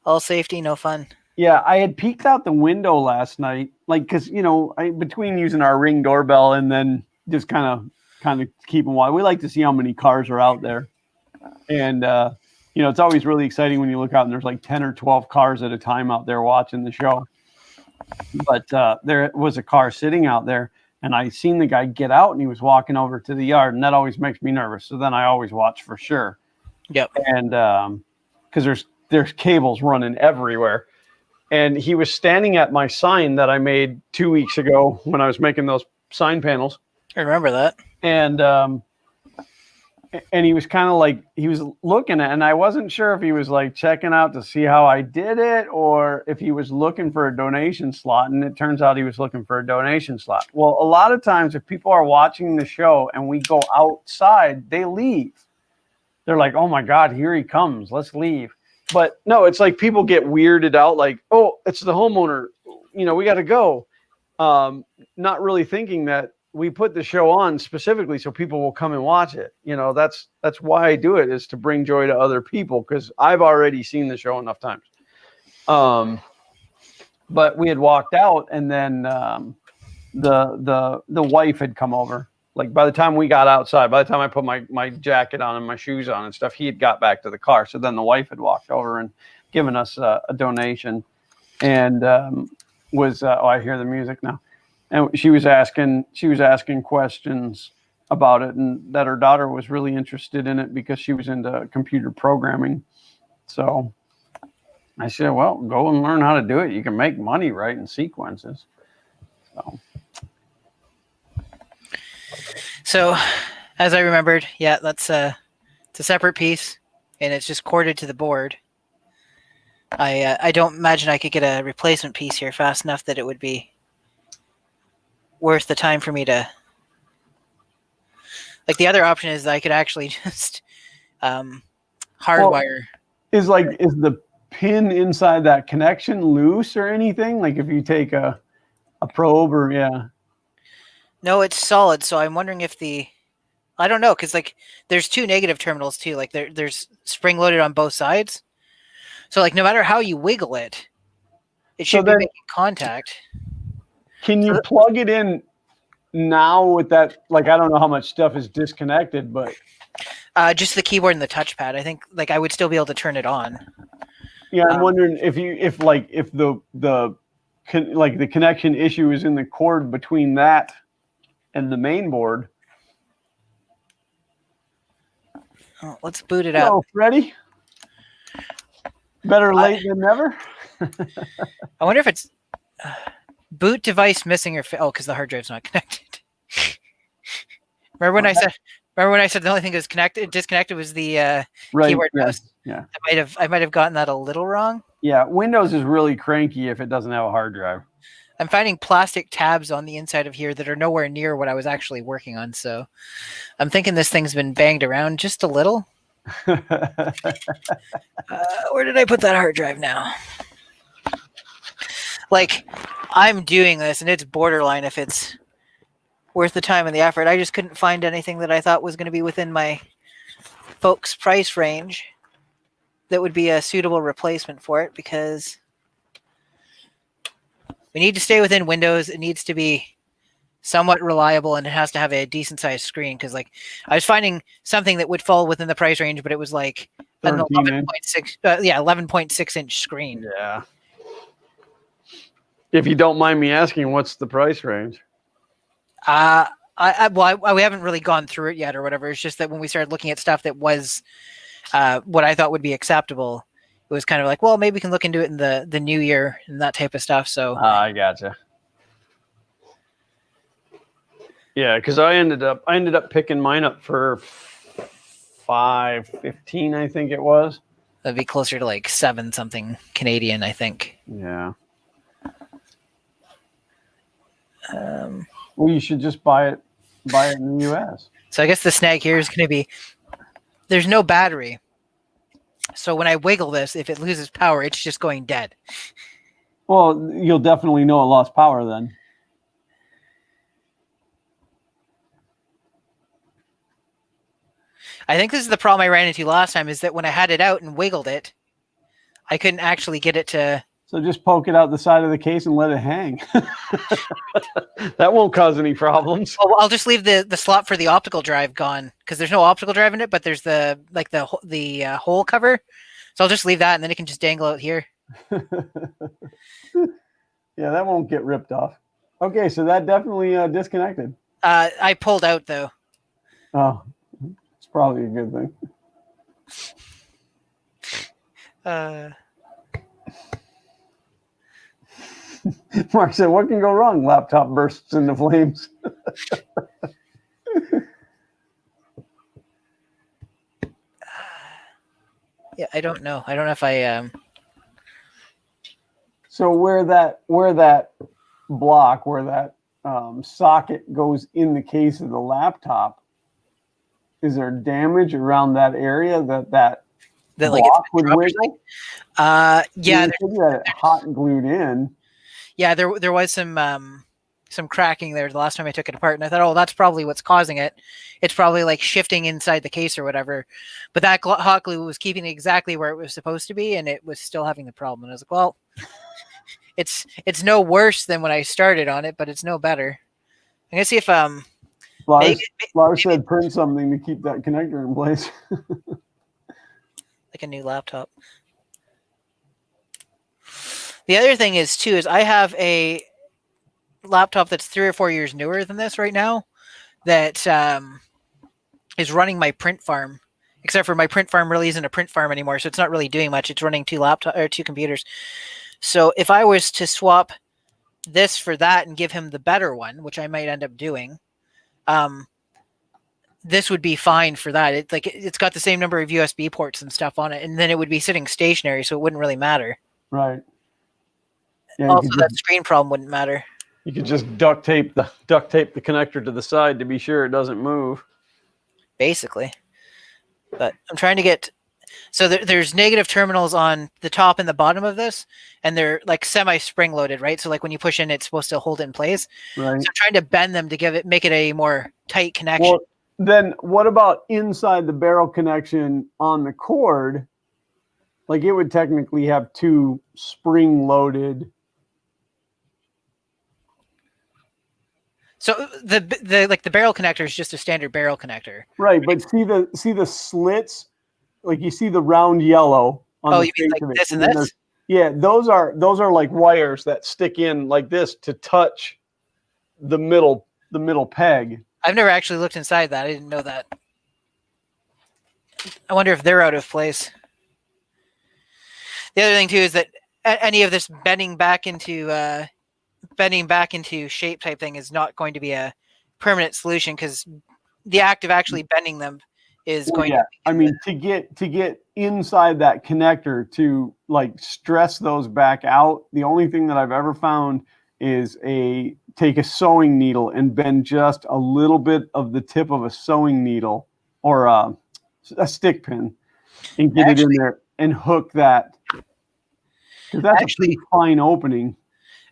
All safety, no fun. Yeah, I had peeked out the window last night, because between using our Ring doorbell and then just kind of keeping watch. We like to see how many cars are out there, and it's always really exciting when you look out and there's 10 or 12 cars at a time out there watching the show. But there was a car sitting out there. And I seen the guy get out and he was walking over to the yard, and that always makes me nervous. So then I always watch for sure. Yep. And because there's cables running everywhere. And he was standing at my sign that I made 2 weeks ago when I was making those sign panels. I remember that. And he was kind of he was looking at, and I wasn't sure if he was checking out to see how I did it or if he was looking for a donation slot. And it turns out he was looking for a donation slot. Well, a lot of times if people are watching the show and we go outside, they leave. They're like, oh my God, here he comes. Let's leave. But no, it's people get weirded out. Oh, it's the homeowner. We got to go. Not really thinking that we put the show on specifically so people will come and watch it. That's why I do it, is to bring joy to other people, because I've already seen the show enough times. But we had walked out, and then the wife had come over. Like by the time we got outside, by the time I put my jacket on and my shoes on and stuff, he had got back to the car. So then the wife had walked over and given us a donation, and was I hear the music now, and she was asking questions about it, and that her daughter was really interested in it because she was into computer programming. So I said, well, go and learn how to do it. You can make money writing sequences. So, as I remembered, yeah, that's it's a separate piece, and it's just corded to the board. I don't imagine I could get a replacement piece here fast enough that it would be worth the time for me to. Like the other option is I could actually just hardwire. Is the pin inside that connection loose or anything? Like if you take a probe or No, it's solid. So I'm wondering if I don't know, because like there's two negative terminals too. Like there's spring loaded on both sides. So like no matter how you wiggle it, it should be making contact. Can you plug it in now with that? Like I don't know how much stuff is disconnected, but just the keyboard and the touchpad. I think like I would still be able to turn it on. Yeah, I'm wondering if the connection issue is in the cord between that and the main board. Oh, let's boot it up. Oh, Freddie. Better late than never. I wonder if it's boot device missing or because the hard drive's not connected. Remember when I said the only thing that was disconnected was the keyboard mouse? Yeah. I might have gotten that a little wrong. Yeah, Windows is really cranky if it doesn't have a hard drive. I'm finding plastic tabs on the inside of here that are nowhere near what I was actually working on. So I'm thinking this thing's been banged around just a little. Where did I put that hard drive now? Like, I'm doing this, and it's borderline if it's worth the time and the effort. I just couldn't find anything that I thought was going to be within my folks' price range that would be a suitable replacement for it, because we need to stay within Windows. It needs to be somewhat reliable, and it has to have a decent sized screen, because like I was finding something that would fall within the price range, but it was like an 11.6 11.6 inch screen. Yeah. If you don't mind me asking, what's the price range? We haven't really gone through it yet or whatever. It's just that when we started looking at stuff that was what I thought would be acceptable, it was kind of like, well, maybe we can look into it in the new year and that type of stuff. So I gotcha. Yeah, because I ended up picking mine up for $5.15, I think it was. That'd be closer to like 7 something Canadian, I think. Yeah. Well, you should just buy it in the US. So I guess the snag here is going to be there's no battery. So when I wiggle this, if it loses power, it's just going dead. Well, you'll definitely know it lost power then. I think this is the problem I ran into last time, is that when I had it out and wiggled it, I couldn't actually get it to... So just poke it out the side of the case and let it hang. That won't cause any problems. Well, I'll just leave the slot for the optical drive gone, because there's no optical drive in it, but there's the hole cover. So I'll just leave that, and then it can just dangle out here. Yeah, that won't get ripped off. Okay, so that definitely disconnected. I pulled out, though. Oh, it's probably a good thing. Mark said, what can go wrong? Laptop bursts into flames. Yeah, I don't know. I don't know if I... So where that block, where that socket goes in the case of the laptop, is there damage around that area that block like would wiggle? Yeah. You had it hot and glued in. Yeah, there was some cracking there the last time I took it apart, and I thought, oh, that's probably what's causing it. It's probably like shifting inside the case or whatever. But that hot glue was keeping it exactly where it was supposed to be, and it was still having the problem. And I was like, well, It's no worse than when I started on it, but it's no better. I'm gonna see if Lars said print something to keep that connector in place. like a new laptop. The other thing is too is I have a laptop that's 3 or 4 years newer than this right now that is running my print farm. Except for my print farm really isn't a print farm anymore, so it's not really doing much. It's running 2 computers. So if I was to swap this for that and give him the better one, which I might end up doing, this would be fine for that. It's got the same number of USB ports and stuff on it, and then it would be sitting stationary, so it wouldn't really matter. Right. Yeah, also, that screen problem wouldn't matter. You could just duct tape the connector to the side to be sure it doesn't move. Basically. But I'm trying to get... So there's negative terminals on the top and the bottom of this, and they're like semi-spring-loaded, right? So like when you push in, it's supposed to hold it in place. Right. So I'm trying to bend them to make it a more tight connection. Well, then what about inside the barrel connection on the cord? Like it would technically have 2 spring-loaded. So the barrel connector is just a standard barrel connector. Right, but see the slits, like you see the round yellow on the you mean like this and this? Yeah, those are like wires that stick in like this to touch the middle peg. I've never actually looked inside that. I didn't know that. I wonder if they're out of place. The other thing too is that any of this bending back into shape type thing is not going to be a permanent solution, because the act of actually bending them is going to... I mean, to get inside that connector to like stress those back out, the only thing that I've ever found is take a sewing needle and bend just a little bit of the tip of a sewing needle or a stick pin and get it in there and hook that, because that's a pretty fine opening.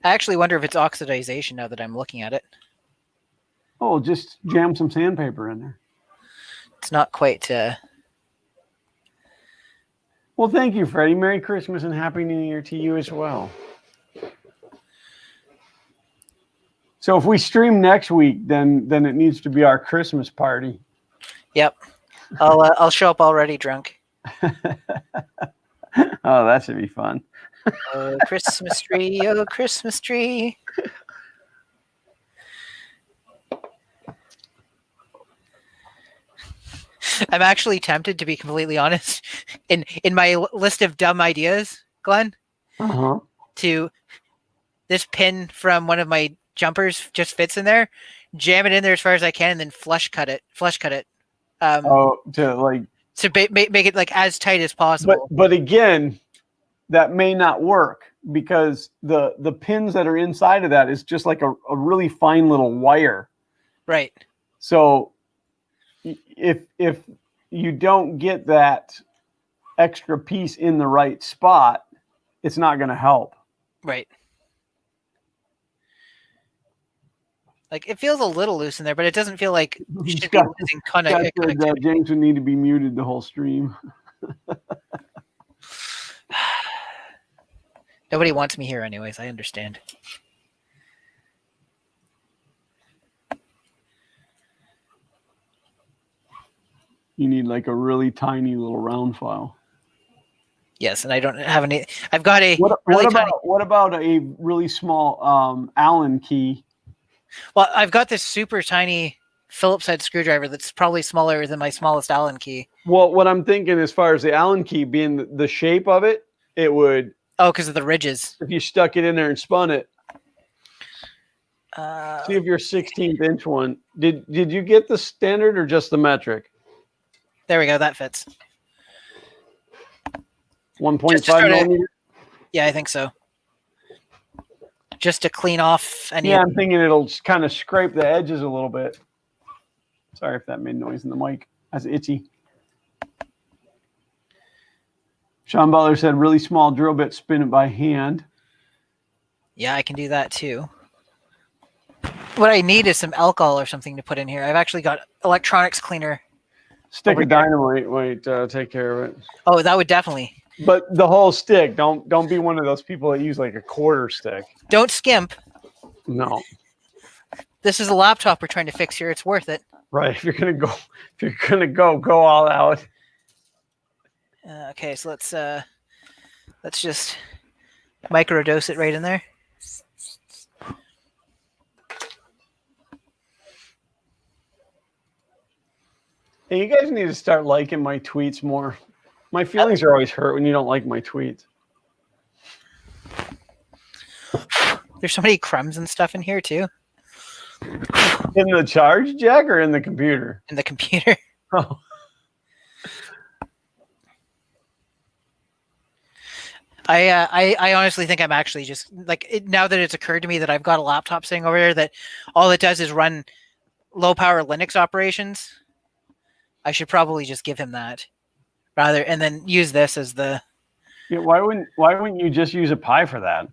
I actually wonder if it's oxidization now that I'm looking at it. Oh, just jam some sandpaper in there. It's not quite... Well, thank you, Freddie. Merry Christmas and Happy New Year to you as well. So if we stream next week, then it needs to be our Christmas party. Yep. I'll show up already drunk. Oh, that should be fun. Oh, Christmas tree, oh, Christmas tree. I'm actually tempted, to be completely honest, in my list of dumb ideas, Glenn, to this pin from one of my jumpers just fits in there, jam it in there as far as I can, and then flush cut it. To make it like as tight as possible. But again, that may not work, because the pins that are inside of that is just like a really fine little wire. Right. So if you don't get that extra piece in the right spot, it's not going to help. Right. Like, it feels a little loose in there, but it doesn't feel like you should be losing connectivity. James would need to be muted the whole stream. Nobody wants me here anyways, I understand. You need like a really tiny little round file. Yes, and I don't have any. I've got a. What about a really small Allen key? Well, I've got this super tiny Phillips head screwdriver that's probably smaller than my smallest Allen key. Well, what I'm thinking, as far as the Allen key being the shape of it, it would. Oh, because of the ridges. If you stuck it in there and spun it. See if your 16th inch one. Did you get the standard or just the metric? There we go. That fits. 1.5 millimeter? Yeah, I think so. Just to clean off any... Yeah, I'm thinking it'll kind of scrape the edges a little bit. Sorry if that made noise in the mic. That's itchy. Sean Butler said, really small drill bit, spin it by hand. Yeah, I can do that too. What I need is some alcohol or something to put in here. I've actually got electronics cleaner. Stick of dynamite might take care of it. Oh, that would definitely. But the whole stick. Don't be one of those people that use like a quarter stick. Don't skimp. No. This is a laptop we're trying to fix here. It's worth it. Right. If you're gonna go all out. Okay, so let's just microdose it right in there. Hey, you guys need to start liking my tweets more. My feelings are always hurt when you don't like my tweets. There's so many crumbs and stuff in here too. In the charge jack or in the computer? In the computer. Oh. I honestly think I'm actually just now that it's occurred to me that I've got a laptop sitting over there that all it does is run low power Linux operations. I should probably just give him that and then use this as the. Yeah, why wouldn't you just use a Pi for that?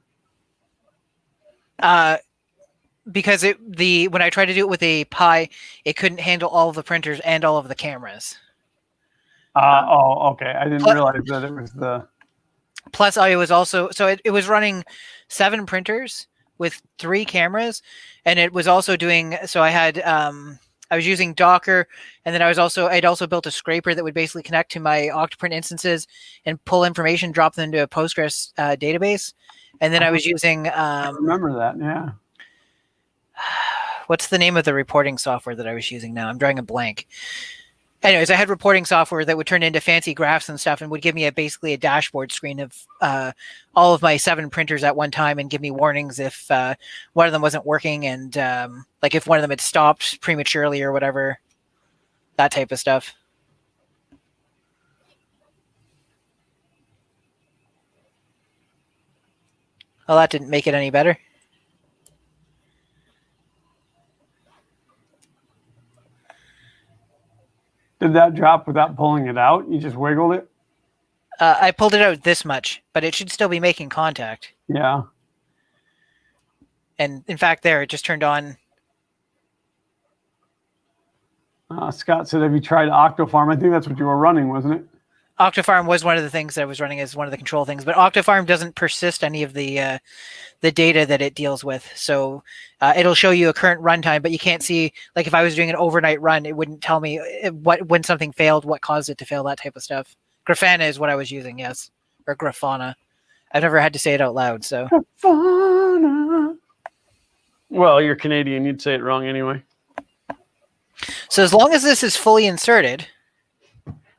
Because when I tried to do it with a Pi, it couldn't handle all of the printers and all of the cameras. Okay. I didn't realize that it was the. Plus, I was also it was running 7 printers with 3 cameras, and it was also doing. So I had I was using Docker, and then I'd also built a scraper that would basically connect to my Octoprint instances and pull information, drop them into a Postgres database, and then I was using. I remember that, yeah. What's the name of the reporting software that I was using now? I'm drawing a blank. Anyways, I had reporting software that would turn into fancy graphs and stuff and would give me basically a dashboard screen of all of my 7 printers at one time and give me warnings if one of them wasn't working and like if one of them had stopped prematurely or whatever, that type of stuff. Well, that didn't make it any better. Did that drop without pulling it out? You just wiggled it? I pulled it out this much, but it should still be making contact. Yeah. And in fact, there, it just turned on. Scott said, have you tried Octofarm? I think that's what you were running, wasn't it? Octofarm was one of the things that I was running as one of the control things, but Octofarm doesn't persist any of the data that it deals with. So it'll show you a current runtime, but you can't see, like if I was doing an overnight run, it wouldn't tell me when something failed, what caused it to fail, that type of stuff. Grafana is what I was using, yes. Or Grafana. I've never had to say it out loud, so. Grafana. Well, you're Canadian, you'd say it wrong anyway. So as long as this is fully inserted.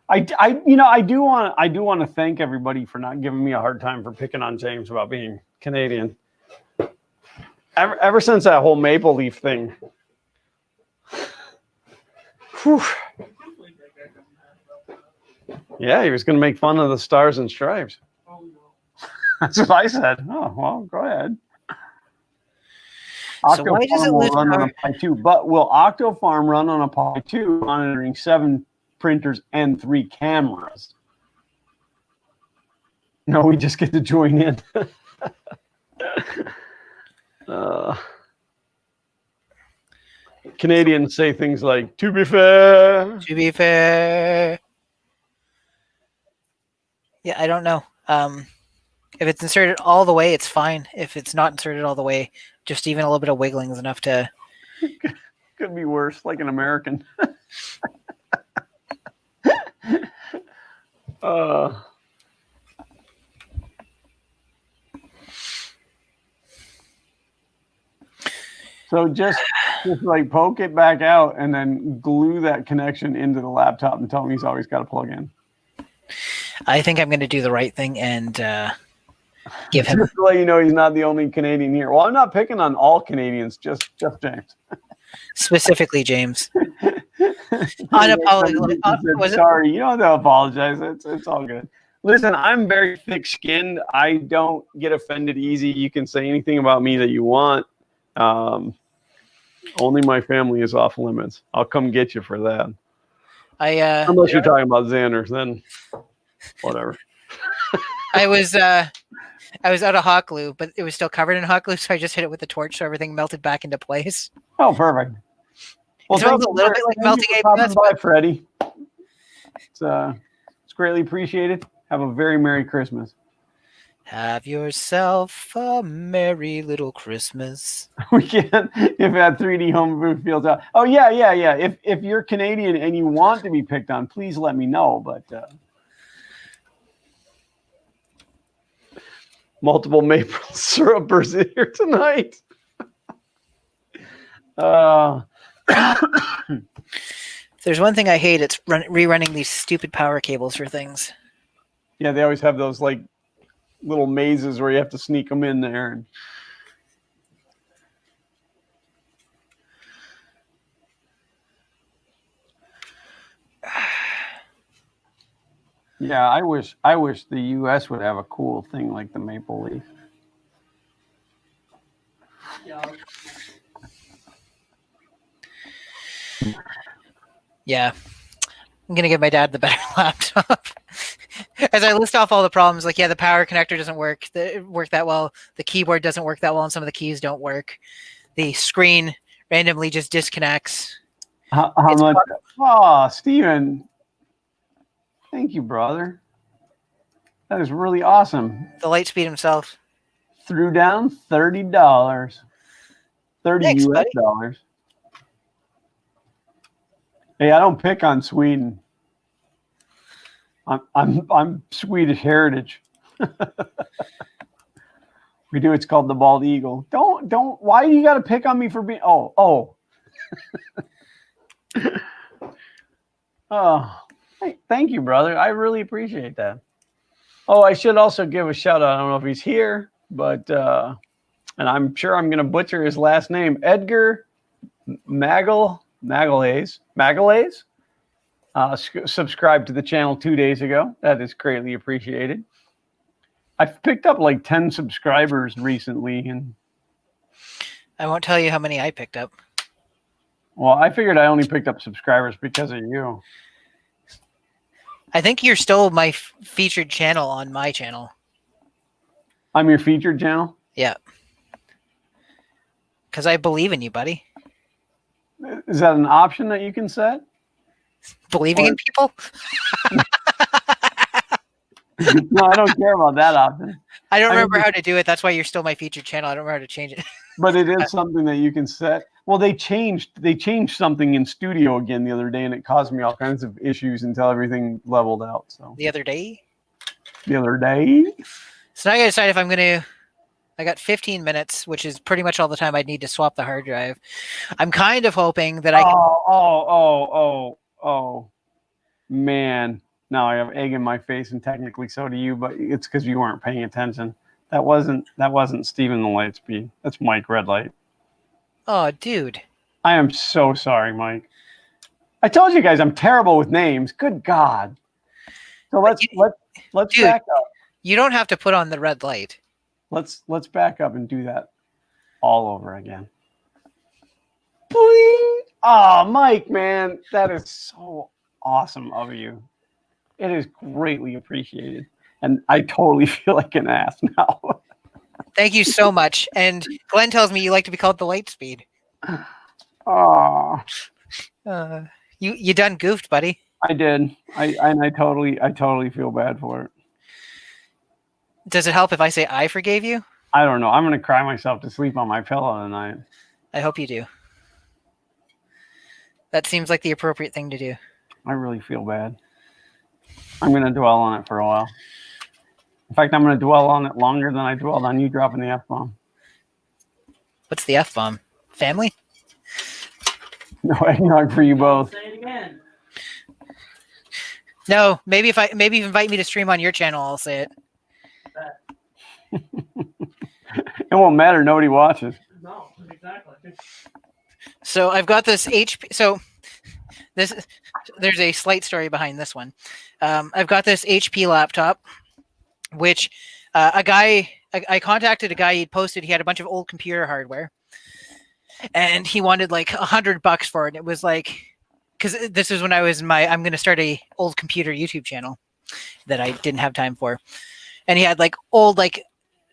I do want to thank everybody for not giving me a hard time for picking on James about being Canadian. Ever since that whole Maple Leaf thing. Whew. Yeah, he was going to make fun of the Stars and Stripes. That's what I said. Oh, well, go ahead. So why does it run on a Pi 2? But will Octofarm run on a Pi 2 monitoring 7 printers and 3 cameras? No, we just get to join in. Canadians say things like, to be fair. To be fair. Yeah, I don't know. If it's inserted all the way, it's fine. If it's not inserted all the way, just even a little bit of wiggling is enough to... Could be worse, like an American. So just like poke it back out and then glue that connection into the laptop and tell him he's always got to plug in. I think I'm going to do the right thing and give him... Just to let you know he's not the only Canadian here. Well, I'm not picking on all Canadians, just James. Specifically, James. Sorry, you don't have to apologize. It's all good. Listen, I'm very thick-skinned. I don't get offended easy. You can say anything about me that you want. Only my family is off limits. I'll come get you for that. Unless you're talking about Xanders, then whatever. I was out of hot glue, but it was still covered in hot glue, so I just hit it with the torch so everything melted back into place. Oh, perfect. Well, it smells a little bit like melting by, Freddie. It's greatly appreciated. Have a very Merry Christmas. Have yourself a merry little Christmas. We can, if at 3D Homebrew feels out. Oh yeah. If you're Canadian and you want to be picked on, please let me know. But multiple maple syrupers here tonight. If there's one thing I hate, it's rerunning these stupid power cables for things. Yeah, they always have those like little mazes where you have to sneak them in there. And yeah, I wish the U.S. would have a cool thing like the maple leaf. Yeah. I'm going to give my dad the better laptop. As I list off all the problems, like, yeah, the power connector doesn't work that well. The keyboard doesn't work that well, and some of the keys don't work. The screen randomly just disconnects. How much? Oh, Steven. Thank you, brother. That is really awesome. The Lightspeed himself threw down $30. 30 Thanks, US buddy. dollars. Hey, I don't pick on Sweden. I'm Swedish heritage. We do. It's called the bald eagle. Don't. Why do you got to pick on me for being? Oh. Oh. Hey, thank you, brother. I really appreciate that. Oh, I should also give a shout out. I don't know if he's here, but and I'm sure I'm going to butcher his last name. Edgar Magalays. Subscribed to the channel 2 days ago. That is greatly appreciated. I've picked up like 10 subscribers recently, and I won't tell you how many I picked up. Well, I figured I only picked up subscribers because of you. I think you're still my featured channel on my channel. I'm your featured channel? Yeah. Because I believe in you, buddy. Is that an option that you can set? Believing in people? No, I don't care about that option. I don't remember how to do it. That's why you're still my featured channel. I don't remember how to change it. But it is something that you can set. Well, they changed something in studio again the other day, and it caused me all kinds of issues until everything leveled out. So The other day? So now I gotta decide if I'm gonna. I got 15 minutes, which is pretty much all the time I'd need to swap the hard drive. I'm kind of hoping that I can. Oh, man. Now I have egg in my face, and technically so do you, but it's because you weren't paying attention. That wasn't Steven the Lightspeed. That's Mike Redlight. Oh, dude. I am so sorry, Mike. I told you guys I'm terrible with names. Good God. So let's dude, back up. You don't have to put on the red light. Let's back up and do that all over again. Bling! Oh, Mike, man, that is so awesome of you. It is greatly appreciated. And I totally feel like an ass now. Thank you so much. And Glenn tells me you like to be called the Lightspeed. Oh. You done goofed, buddy. I did. I totally feel bad for it. Does it help if I say I forgave you? I don't know. I'm gonna cry myself to sleep on my pillow tonight. I hope you do. That seems like the appropriate thing to do. I really feel bad. I'm gonna dwell on it for a while. In fact, I'm gonna dwell on it longer than I dwelled on you dropping the F-bomb. What's the F-bomb? Family? No eggnog for you both. Say it again. No, maybe if you invite me to stream on your channel, I'll say it. It won't matter. Nobody watches. No, exactly. So I've got this HP. So there's a slight story behind this one. I've got this HP laptop, which I contacted a guy. He'd posted he had a bunch of old computer hardware, and he wanted like $100 for it. And it was like, because this is when I was I'm going to start a old computer YouTube channel that I didn't have time for, and he had like old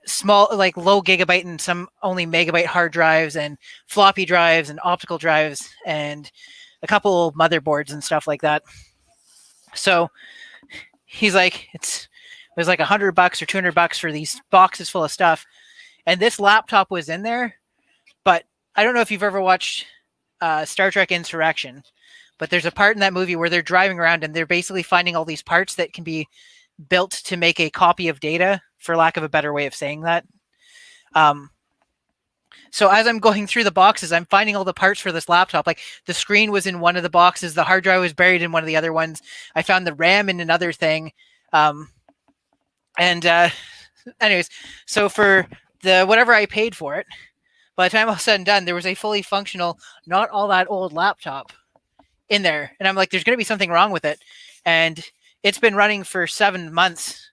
small low gigabyte and some only megabyte hard drives and floppy drives and optical drives and a couple old motherboards and stuff like that. So he's like, was like $100 or $200 for these boxes full of stuff. And this laptop was in there, but I don't know if you've ever watched Star Trek Insurrection, but there's a part in that movie where they're driving around and they're basically finding all these parts that can be built to make a copy of data, for lack of a better way of saying that. So as I'm going through the boxes, I'm finding all the parts for this laptop. Like the screen was in one of the boxes, the hard drive was buried in one of the other ones. I found the RAM in another thing. Anyways, so for the whatever I paid for it, by the time all said and done, there was a fully functional, not all that old laptop in there. And I'm like, there's going to be something wrong with it. And it's been running for 7 months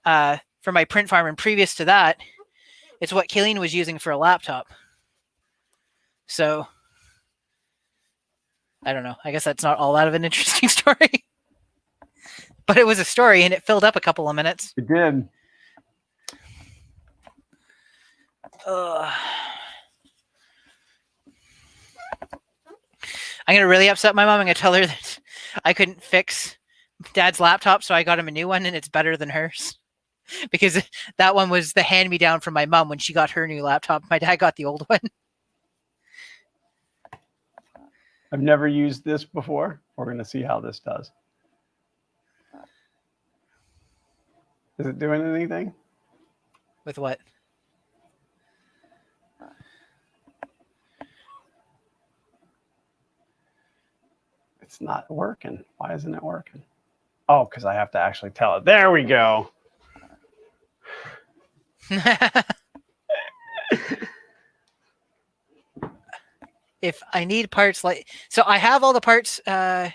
for my print farm. And previous to that, it's what Kayleen was using for a laptop. So I don't know. I guess that's not all that of an interesting story. But it was a story and it filled up a couple of minutes. It did. I'm going to really upset my mom. I'm going to tell her that I couldn't fix Dad's laptop, so I got him a new one, and it's better than hers. Because that one was the hand-me-down from my mom when she got her new laptop. My dad got the old one. I've never used this before. We're going to see how this does. Is it doing anything? With what? It's not working. Why isn't it working? Oh, because I have to actually tell it. There we go. If I need parts like... So I have all the parts... What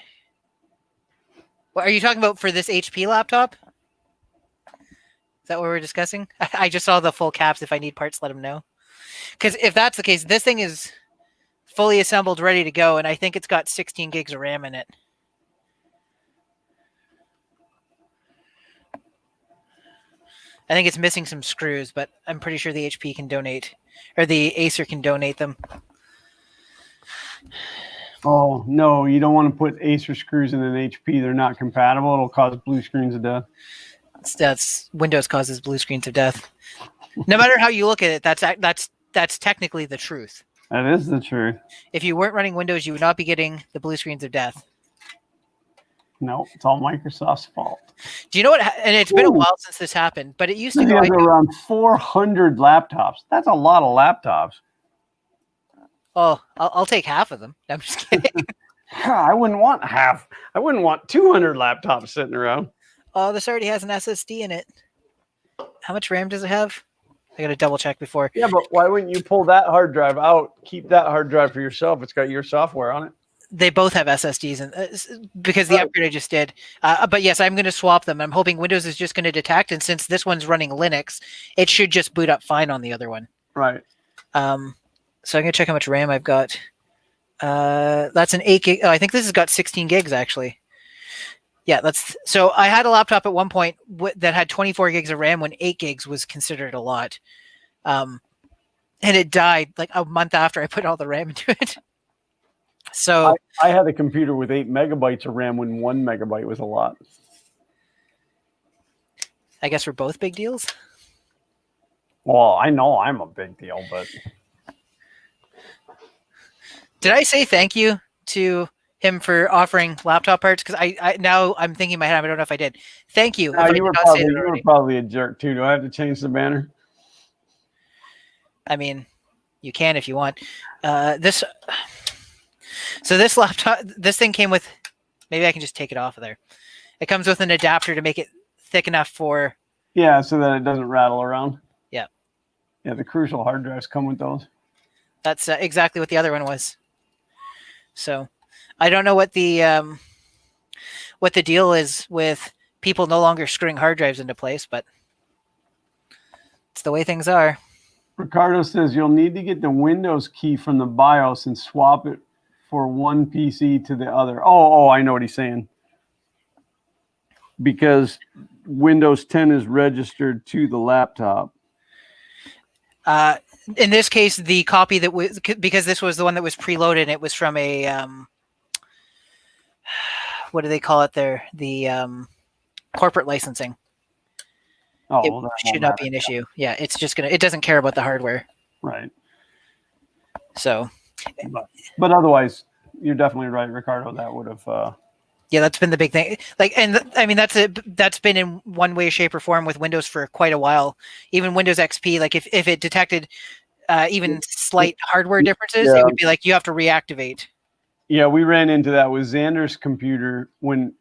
are you talking about for this HP laptop? Is that what we're discussing? I just saw the full caps. If I need parts, let them know. Because if that's the case, this thing is fully assembled, ready to go, and I think it's got 16 gigs of RAM in it. I think it's missing some screws, but I'm pretty sure the HP can donate, or the Acer can donate them. Oh, no, you don't want to put Acer screws in an HP. They're not compatible. It'll cause blue screens of death. That's Windows causes blue screens of death. No matter how you look at it, that's technically the truth. That is the truth. If you weren't running Windows, you would not be getting the blue screens of death. No, it's all Microsoft's fault. Do you know what? And it's been a while since this happened, but it used to go around 400 laptops. That's a lot of laptops. Oh, I'll take half of them. I'm just kidding. I wouldn't want half. I wouldn't want 200 laptops sitting around. Oh, this already has an SSD in it. How much RAM does it have? I got to double check before. Yeah, but why wouldn't you pull that hard drive out? Keep that hard drive for yourself. It's got your software on it. They both have SSDs, and because the upgrade I just did. But yes, I'm going to swap them. I'm hoping Windows is just going to detect, and since this one's running Linux, it should just boot up fine on the other one. Right. So I'm going to check how much RAM I've got. That's an 8 gig. Oh, I think this has got 16 gigs actually. Yeah, so I had a laptop at one point that had 24 gigs of RAM when 8 gigs was considered a lot. And it died like a month after I put all the RAM into it. So I had a computer with 8 megabytes of RAM when 1 megabyte was a lot. I guess we're both big deals. Well, I know I'm a big deal, but did I say thank you to him for offering laptop parts? Because I now I'm thinking in my head, I don't know if I did. Thank you. No, you were probably a jerk too. Do I have to change the banner? I mean, you can if you want. So this laptop, this thing came with, maybe I can just take it off of there. It comes with an adapter to make it thick enough for... Yeah, so that it doesn't rattle around. Yeah. Yeah, the Crucial hard drives come with those. That's exactly what the other one was. So I don't know what the deal is with people no longer screwing hard drives into place, but it's the way things are. Ricardo says you'll need to get the Windows key from the BIOS and swap it for one PC to the other. Oh, I know what he's saying. Because Windows 10 is registered to the laptop. In this case, the copy that was, because this was the one that was preloaded, and it was from a, what do they call it there? The corporate licensing. Oh, it well, that should won't not matter. be an issue. Yeah, it's just it doesn't care about the hardware. Right. So But otherwise, you're definitely right, Ricardo. That would have. yeah, that's been the big thing. Like, and I mean, that's been in one way, shape, or form with Windows for quite a while. Even Windows XP, like if it detected even slight hardware differences, Yeah. it would be like you have to reactivate. Yeah, we ran into that with Xander's computer when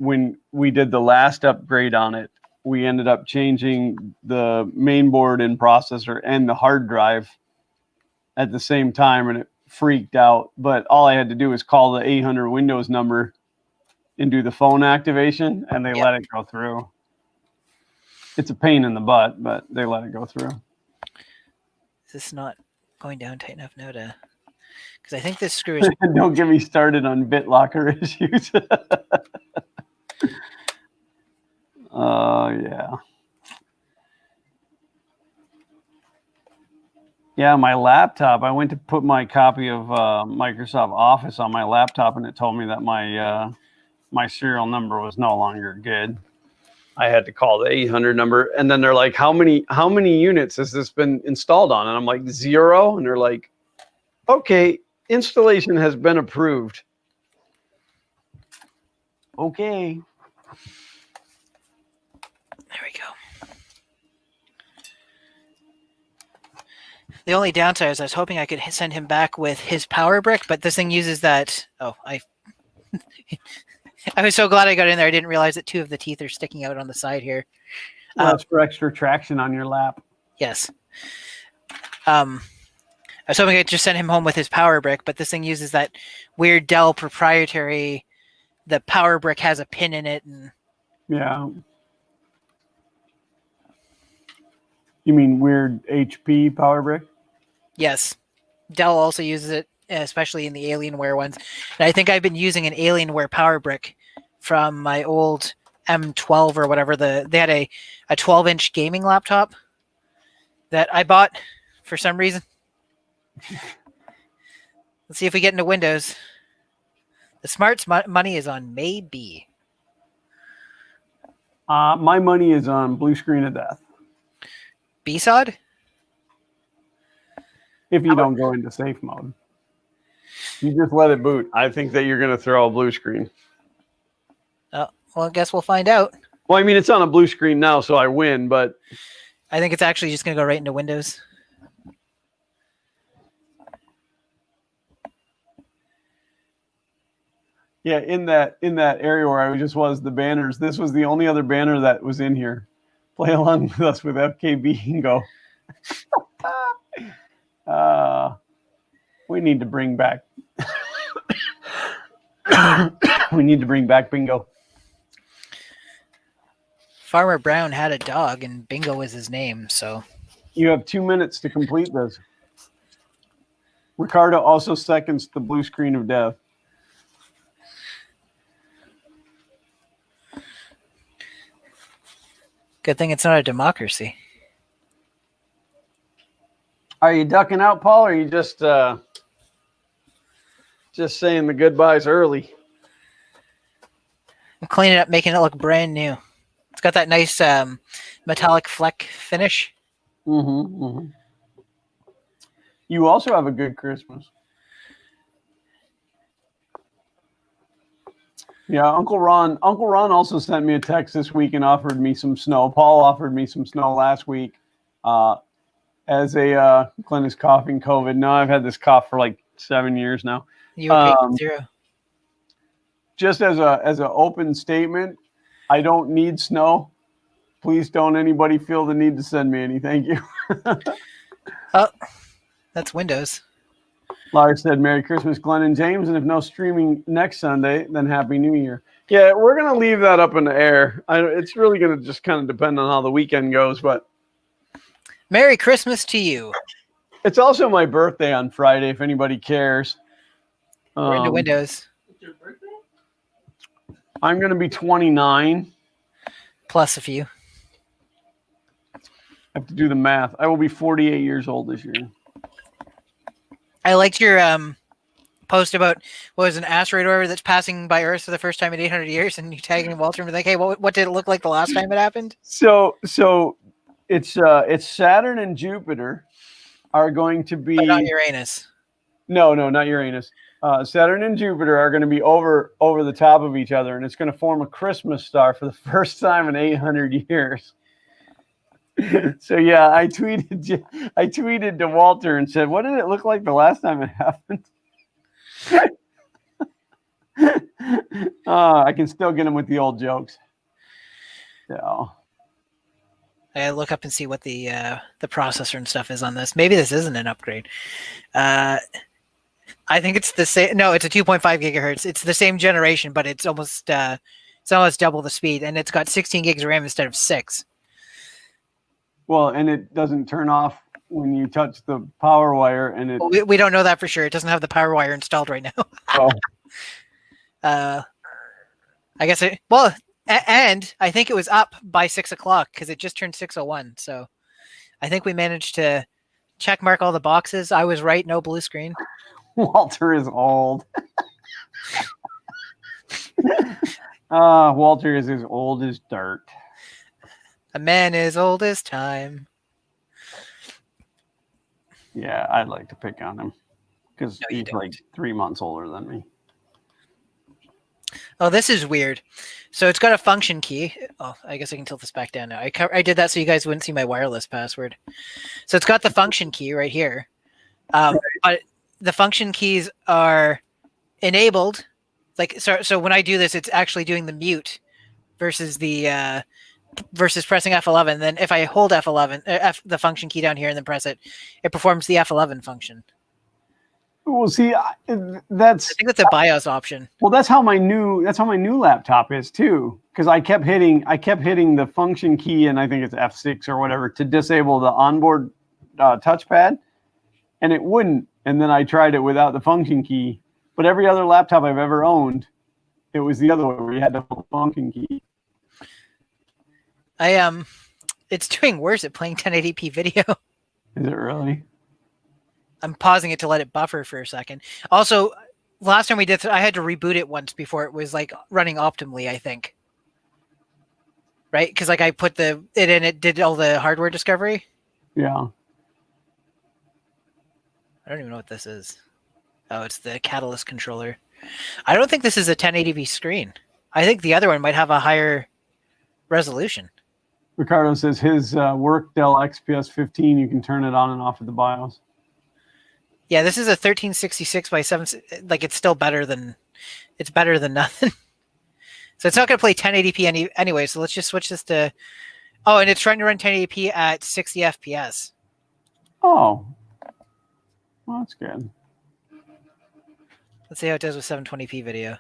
we did the last upgrade on it. We ended up changing the main board and processor and the hard drive at the same time, and it freaked out. But all I had to do was call the 800 Windows number and do the phone activation, and they let it go through. It's a pain in the butt, but they let it go through. Is this not going down tight enough now to? Because I think this screw is. Don't get me started on BitLocker issues. Yeah. Yeah, my laptop. I went to put my copy of Microsoft Office on my laptop, and it told me that my serial number was no longer good. I had to call the 800 number, and then they're like, "How many units has this been installed on?" And I'm like, 0. And they're like, "Okay, installation has been approved." Okay. There we go. The only downside is I was hoping I could send him back with his power brick, but this thing uses that. Oh, I was so glad I got in there. I didn't realize that 2 of the teeth are sticking out on the side here. Well, that's for extra traction on your lap. Yes. I was hoping I could just send him home with his power brick, but this thing uses that weird Dell proprietary. The power brick has a pin in it, and yeah. You mean weird HP power brick? Yes. Dell also uses it, especially in the Alienware ones. And I think I've been using an Alienware power brick from my old M12 or whatever. They had a 12-inch gaming laptop that I bought for some reason. Let's see if we get into Windows. The smart's money is on maybe. My money is on blue screen of death. BSOD? If you don't go into safe mode. You just let it boot. I think that you're going to throw a blue screen. Oh, well, I guess we'll find out. Well, I mean, it's on a blue screen now, so I win, but... I think it's actually just going to go right into Windows. Yeah, in that area where I just was, the banners, this was the only other banner that was in here. Play along with us with FKB Bingo. We need to bring back... we need to bring back Bingo. Farmer Brown had a dog, and Bingo was his name, so... You have 2 minutes to complete this. Ricardo also seconds the blue screen of death. Good thing it's not a democracy. Are you ducking out, Paul, or are you just saying the goodbyes early? I'm cleaning it up, making it look brand new. It's got that nice metallic fleck finish. Mm-hmm, mm-hmm. You also have a good Christmas. Yeah, Uncle Ron also sent me a text this week and offered me some snow. Paul offered me some snow last week. As Glenn is coughing COVID. Now I've had this cough for like 7 years now. You were patient 0. Just as an open statement, I don't need snow. Please don't anybody feel the need to send me any. Thank you. Oh, that's Windows. Lars said, "Merry Christmas, Glenn and James, and if no streaming next Sunday, then Happy New Year." Yeah, we're going to leave that up in the air. It's really going to just kind of depend on how the weekend goes, but... Merry Christmas to you. It's also my birthday on Friday, if anybody cares. We're into Windows. It's your birthday? I'm going to be 29. Plus a few. I have to do the math. I will be 48 years old this year. I liked your post about what was an asteroid orbiter that's passing by Earth for the first time in 800 years, and you tagging Walter and be like, "Hey, what did it look like the last time it happened?" So it's Saturn and Jupiter are going to be But not Uranus. no, not Uranus. Saturn and Jupiter are going to be over the top of each other, and it's going to form a Christmas star for the first time in 800 years. So yeah, I tweeted to Walter and said, "What did it look like the last time it happened?" I can still get him with the old jokes. So I look up and see what the processor and stuff is on this. Maybe this isn't an upgrade. I think it's the same. No, it's a 2.5 gigahertz. It's the same generation, but it's almost double the speed, and it's got 16 gigs of RAM instead of 6. well, and it doesn't turn off when you touch the power wire, and it. Well, we don't know that for sure. It doesn't have the power wire installed right now. Oh. I guess it. Well, and I think it was up by 6 o'clock because it just turned 6:01. So I think we managed to check mark all the boxes. I was right. No blue screen. Walter is old. Walter is as old as dirt. A man as old as time. Yeah, I'd like to pick on him because No, he's like 3 months older than me. Oh, this is weird. So it's got a function key. Oh, I guess I can tilt this back down now. I did that so you guys wouldn't see my wireless password. So it's got the function key right here. But the function keys are enabled. Like so when I do this, it's actually doing the mute versus the versus pressing F11. Then if I hold F11, the function key down here, and then press it, it performs the F11 function. Well, see, I think that's a BIOS option. Well, that's how my new laptop is too. Because I kept hitting the function key, and I think it's F6 or whatever, to disable the onboard touchpad, and it wouldn't. And then I tried it without the function key. But every other laptop I've ever owned, it was the other way where you had to hold the function key. It's doing worse at playing 1080p video. Is it really? I'm pausing it to let it buffer for a second. Also, last time we did, I had to reboot it once before it was like running optimally, I think. Right? Because like I put it in, it did all the hardware discovery. Yeah. I don't even know what this is. Oh, it's the Catalyst controller. I don't think this is a 1080p screen. I think the other one might have a higher resolution. Ricardo says his work Dell XPS 15, you can turn it on and off at the BIOS. Yeah, this is a 1366 by 7. Like it's still better than nothing. So it's not going to play 1080p anyway. So let's just switch this to. Oh, and it's trying to run 1080p at 60 FPS. Oh, well, that's good. Let's see how it does with 720p video.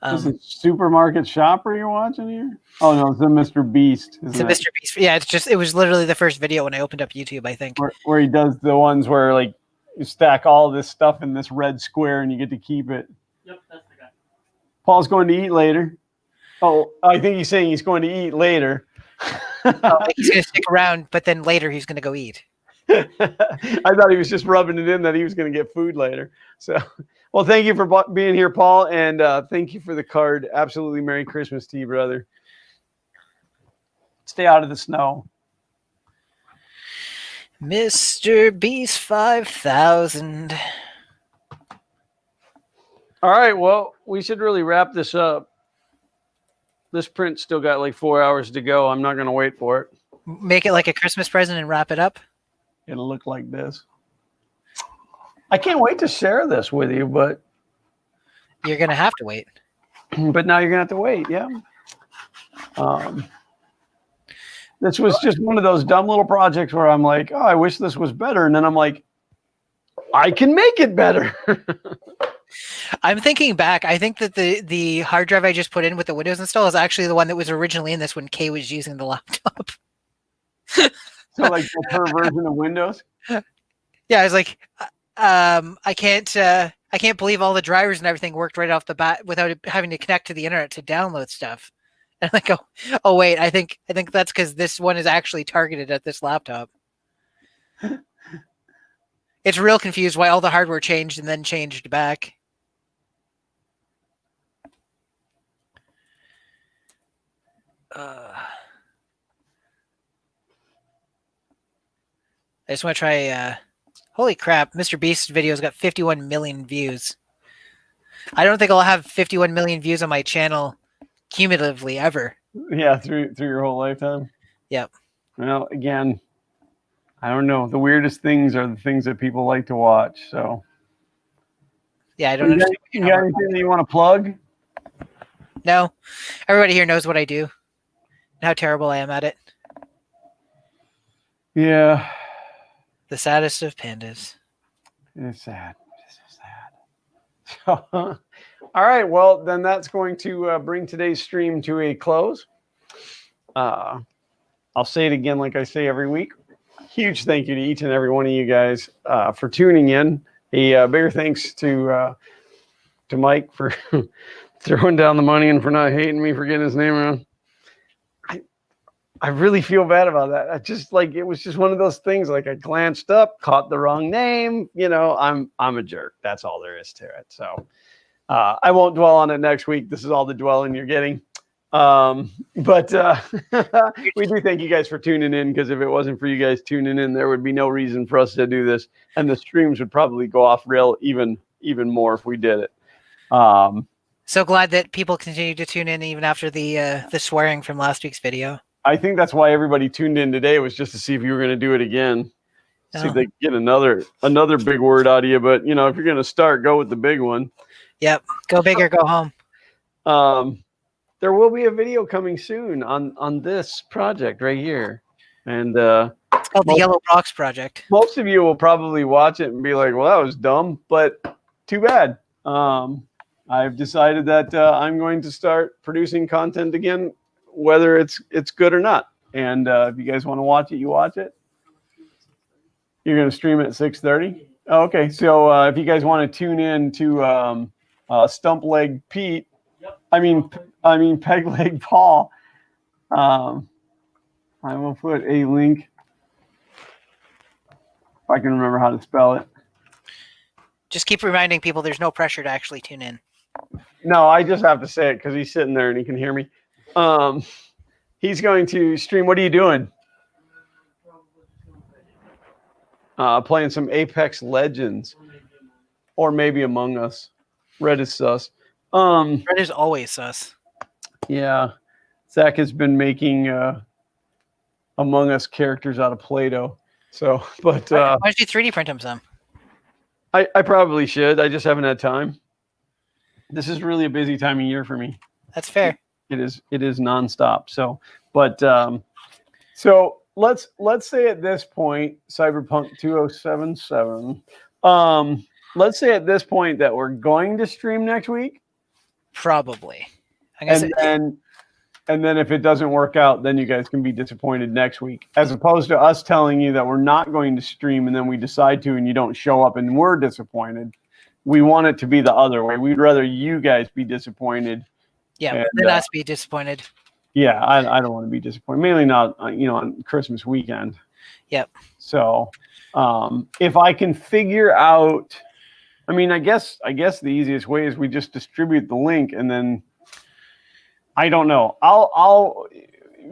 Is it Supermarket Shopper you're watching here? Oh no, it's a Mr. Beast. It's a Mr. Beast. Yeah, it was literally the first video when I opened up YouTube, I think. Where he does the ones where like you stack all this stuff in this red square and you get to keep it. Yep, that's the guy. Paul's going to eat later. Oh, I think he's saying he's going to eat later. He's going to stick around, but then later he's going to go eat. I thought he was just rubbing it in that he was going to get food later. So, well, thank you for being here, Paul, and thank you for the card. Absolutely Merry Christmas to you, brother. Stay out of the snow. Mr. Beast 5000. All right, well, we should really wrap this up. This print's still got like 4 hours to go. I'm not going to wait for it. Make it like a Christmas present and wrap it up. It'll look like this. I can't wait to share this with you, but you're going to have to wait. But now you're going to have to wait, yeah. This was just one of those dumb little projects where I'm like, oh, I wish this was better. And then I'm like, I can make it better. I'm thinking back. I think that the hard drive I just put in with the Windows install is actually the one that was originally in this when Kay was using the laptop. So like her version of Windows? Yeah, I was like, I can't believe all the drivers and everything worked right off the bat without having to connect to the internet to download stuff. And I'm like, oh wait, I think that's because this one is actually targeted at this laptop. It's real confused why all the hardware changed and then changed back. I just want to try. Holy crap! Mr. Beast's video's got 51 million views. I don't think I'll have 51 million views on my channel cumulatively ever. Yeah, through your whole lifetime. Yep. Well, again, I don't know. The weirdest things are the things that people like to watch. So, Yeah, I don't understand. You got anything that you want to plug? No, everybody here knows what I do and how terrible I am at it. Yeah, the saddest of pandas. It's sad. It's so sad. All right. Well, then that's going to bring today's stream to a close. I'll say it again, like I say every week. Huge thank you to each and every one of you guys for tuning in. A bigger thanks to Mike for throwing down the money and for not hating me for getting his name around. I really feel bad about that. It was just one of those things. Like I glanced up, caught the wrong name. I'm a jerk. That's all there is to it. So I won't dwell on it next week. This is all the dwelling you're getting. But we do thank you guys for tuning in, because if it wasn't for you guys tuning in, there would be no reason for us to do this, and the streams would probably go off rail even more if we did it. So glad that people continue to tune in even after the swearing from last week's video. I think that's why everybody tuned in today, was just to see if you were going to do it again. See if they get another big word out of you. But if you're going to start, go with the big one. Yep, go big or go home. There will be a video coming soon on this project right here, and it's called the Yellow Box Project. Most of you will probably watch it and be like, "Well, that was dumb," but too bad. I've decided that I'm going to start producing content again, whether it's good or not. And if you guys want to watch it, you watch it. You're going to stream it at 6:30. Oh, okay, so if you guys want to tune in to Stump Leg Pete. I mean, Peg Leg Paul. I will put a link if I can remember how to spell it. Just keep reminding people there's no pressure to actually tune in. No, I just have to say it because he's sitting there and he can hear me. He's going to stream. What are you doing? Playing some Apex Legends, or maybe Among Us. Red is sus. Red is always sus. Yeah, Zach has been making Among Us characters out of Play-Doh. So, but why don't you 3D print them some? I probably should. I just haven't had time. This is really a busy time of year for me. That's fair. It is nonstop. So, but so let's say at this point, Cyberpunk 2077. Let's say at this point that we're going to stream next week. Probably. And then if it doesn't work out, then you guys can be disappointed next week, as opposed to us telling you that we're not going to stream and then we decide to and you don't show up and we're disappointed. We want it to be the other way. We'd rather you guys be disappointed. Yeah, than us be disappointed. Yeah, I don't want to be disappointed. Mainly not on Christmas weekend. Yep. So if I can figure out, I guess the easiest way is we just distribute the link, and then I don't know.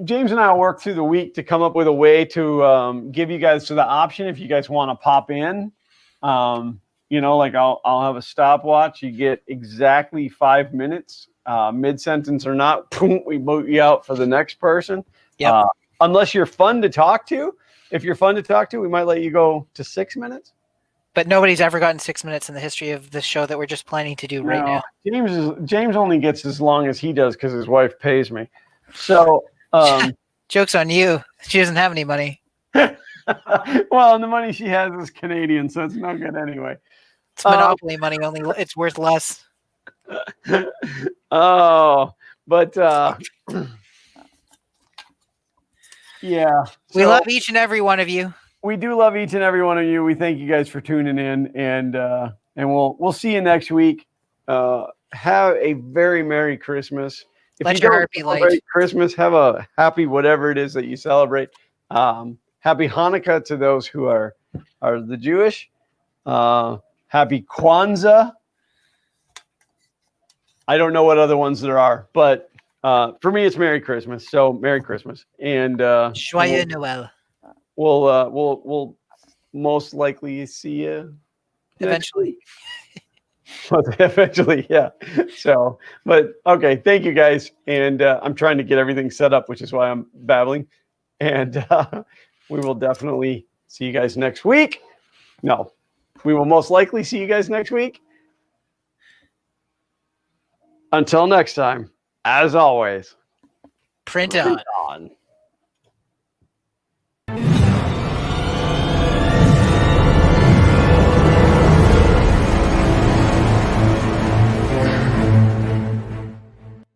James and I will work through the week to come up with a way to give you guys the option if you guys want to pop in. Like I'll have a stopwatch. You get exactly 5 minutes, mid-sentence or not. Boom, we boot you out for the next person. Yep. Unless you're fun to talk to. If you're fun to talk to, we might let you go to 6 minutes. But nobody's ever gotten 6 minutes in the history of the show that we're just planning to do right now. James only gets as long as he does because his wife pays me. So joke's on you. She doesn't have any money. Well, and the money she has is Canadian, so it's no good anyway. It's monopoly money. Only it's worth less. Oh, but yeah. We love each and every one of you. We do love each and every one of you. We thank you guys for tuning in, and we'll see you next week. Have a very Merry Christmas. Let your heart be light. Christmas. Have a happy whatever it is that you celebrate. Happy Hanukkah to those who are the Jewish. Happy Kwanzaa. I don't know what other ones there are, but For me, it's Merry Christmas. So Merry Christmas, and Joyeux Noël. we'll most likely see you next Eventually. week. Eventually, yeah. So, but okay, thank you guys, and I'm trying to get everything set up, which is why I'm babbling, and we will definitely see you guys next week. No, we will most likely see you guys next week. Until next time, as always, Print on. On.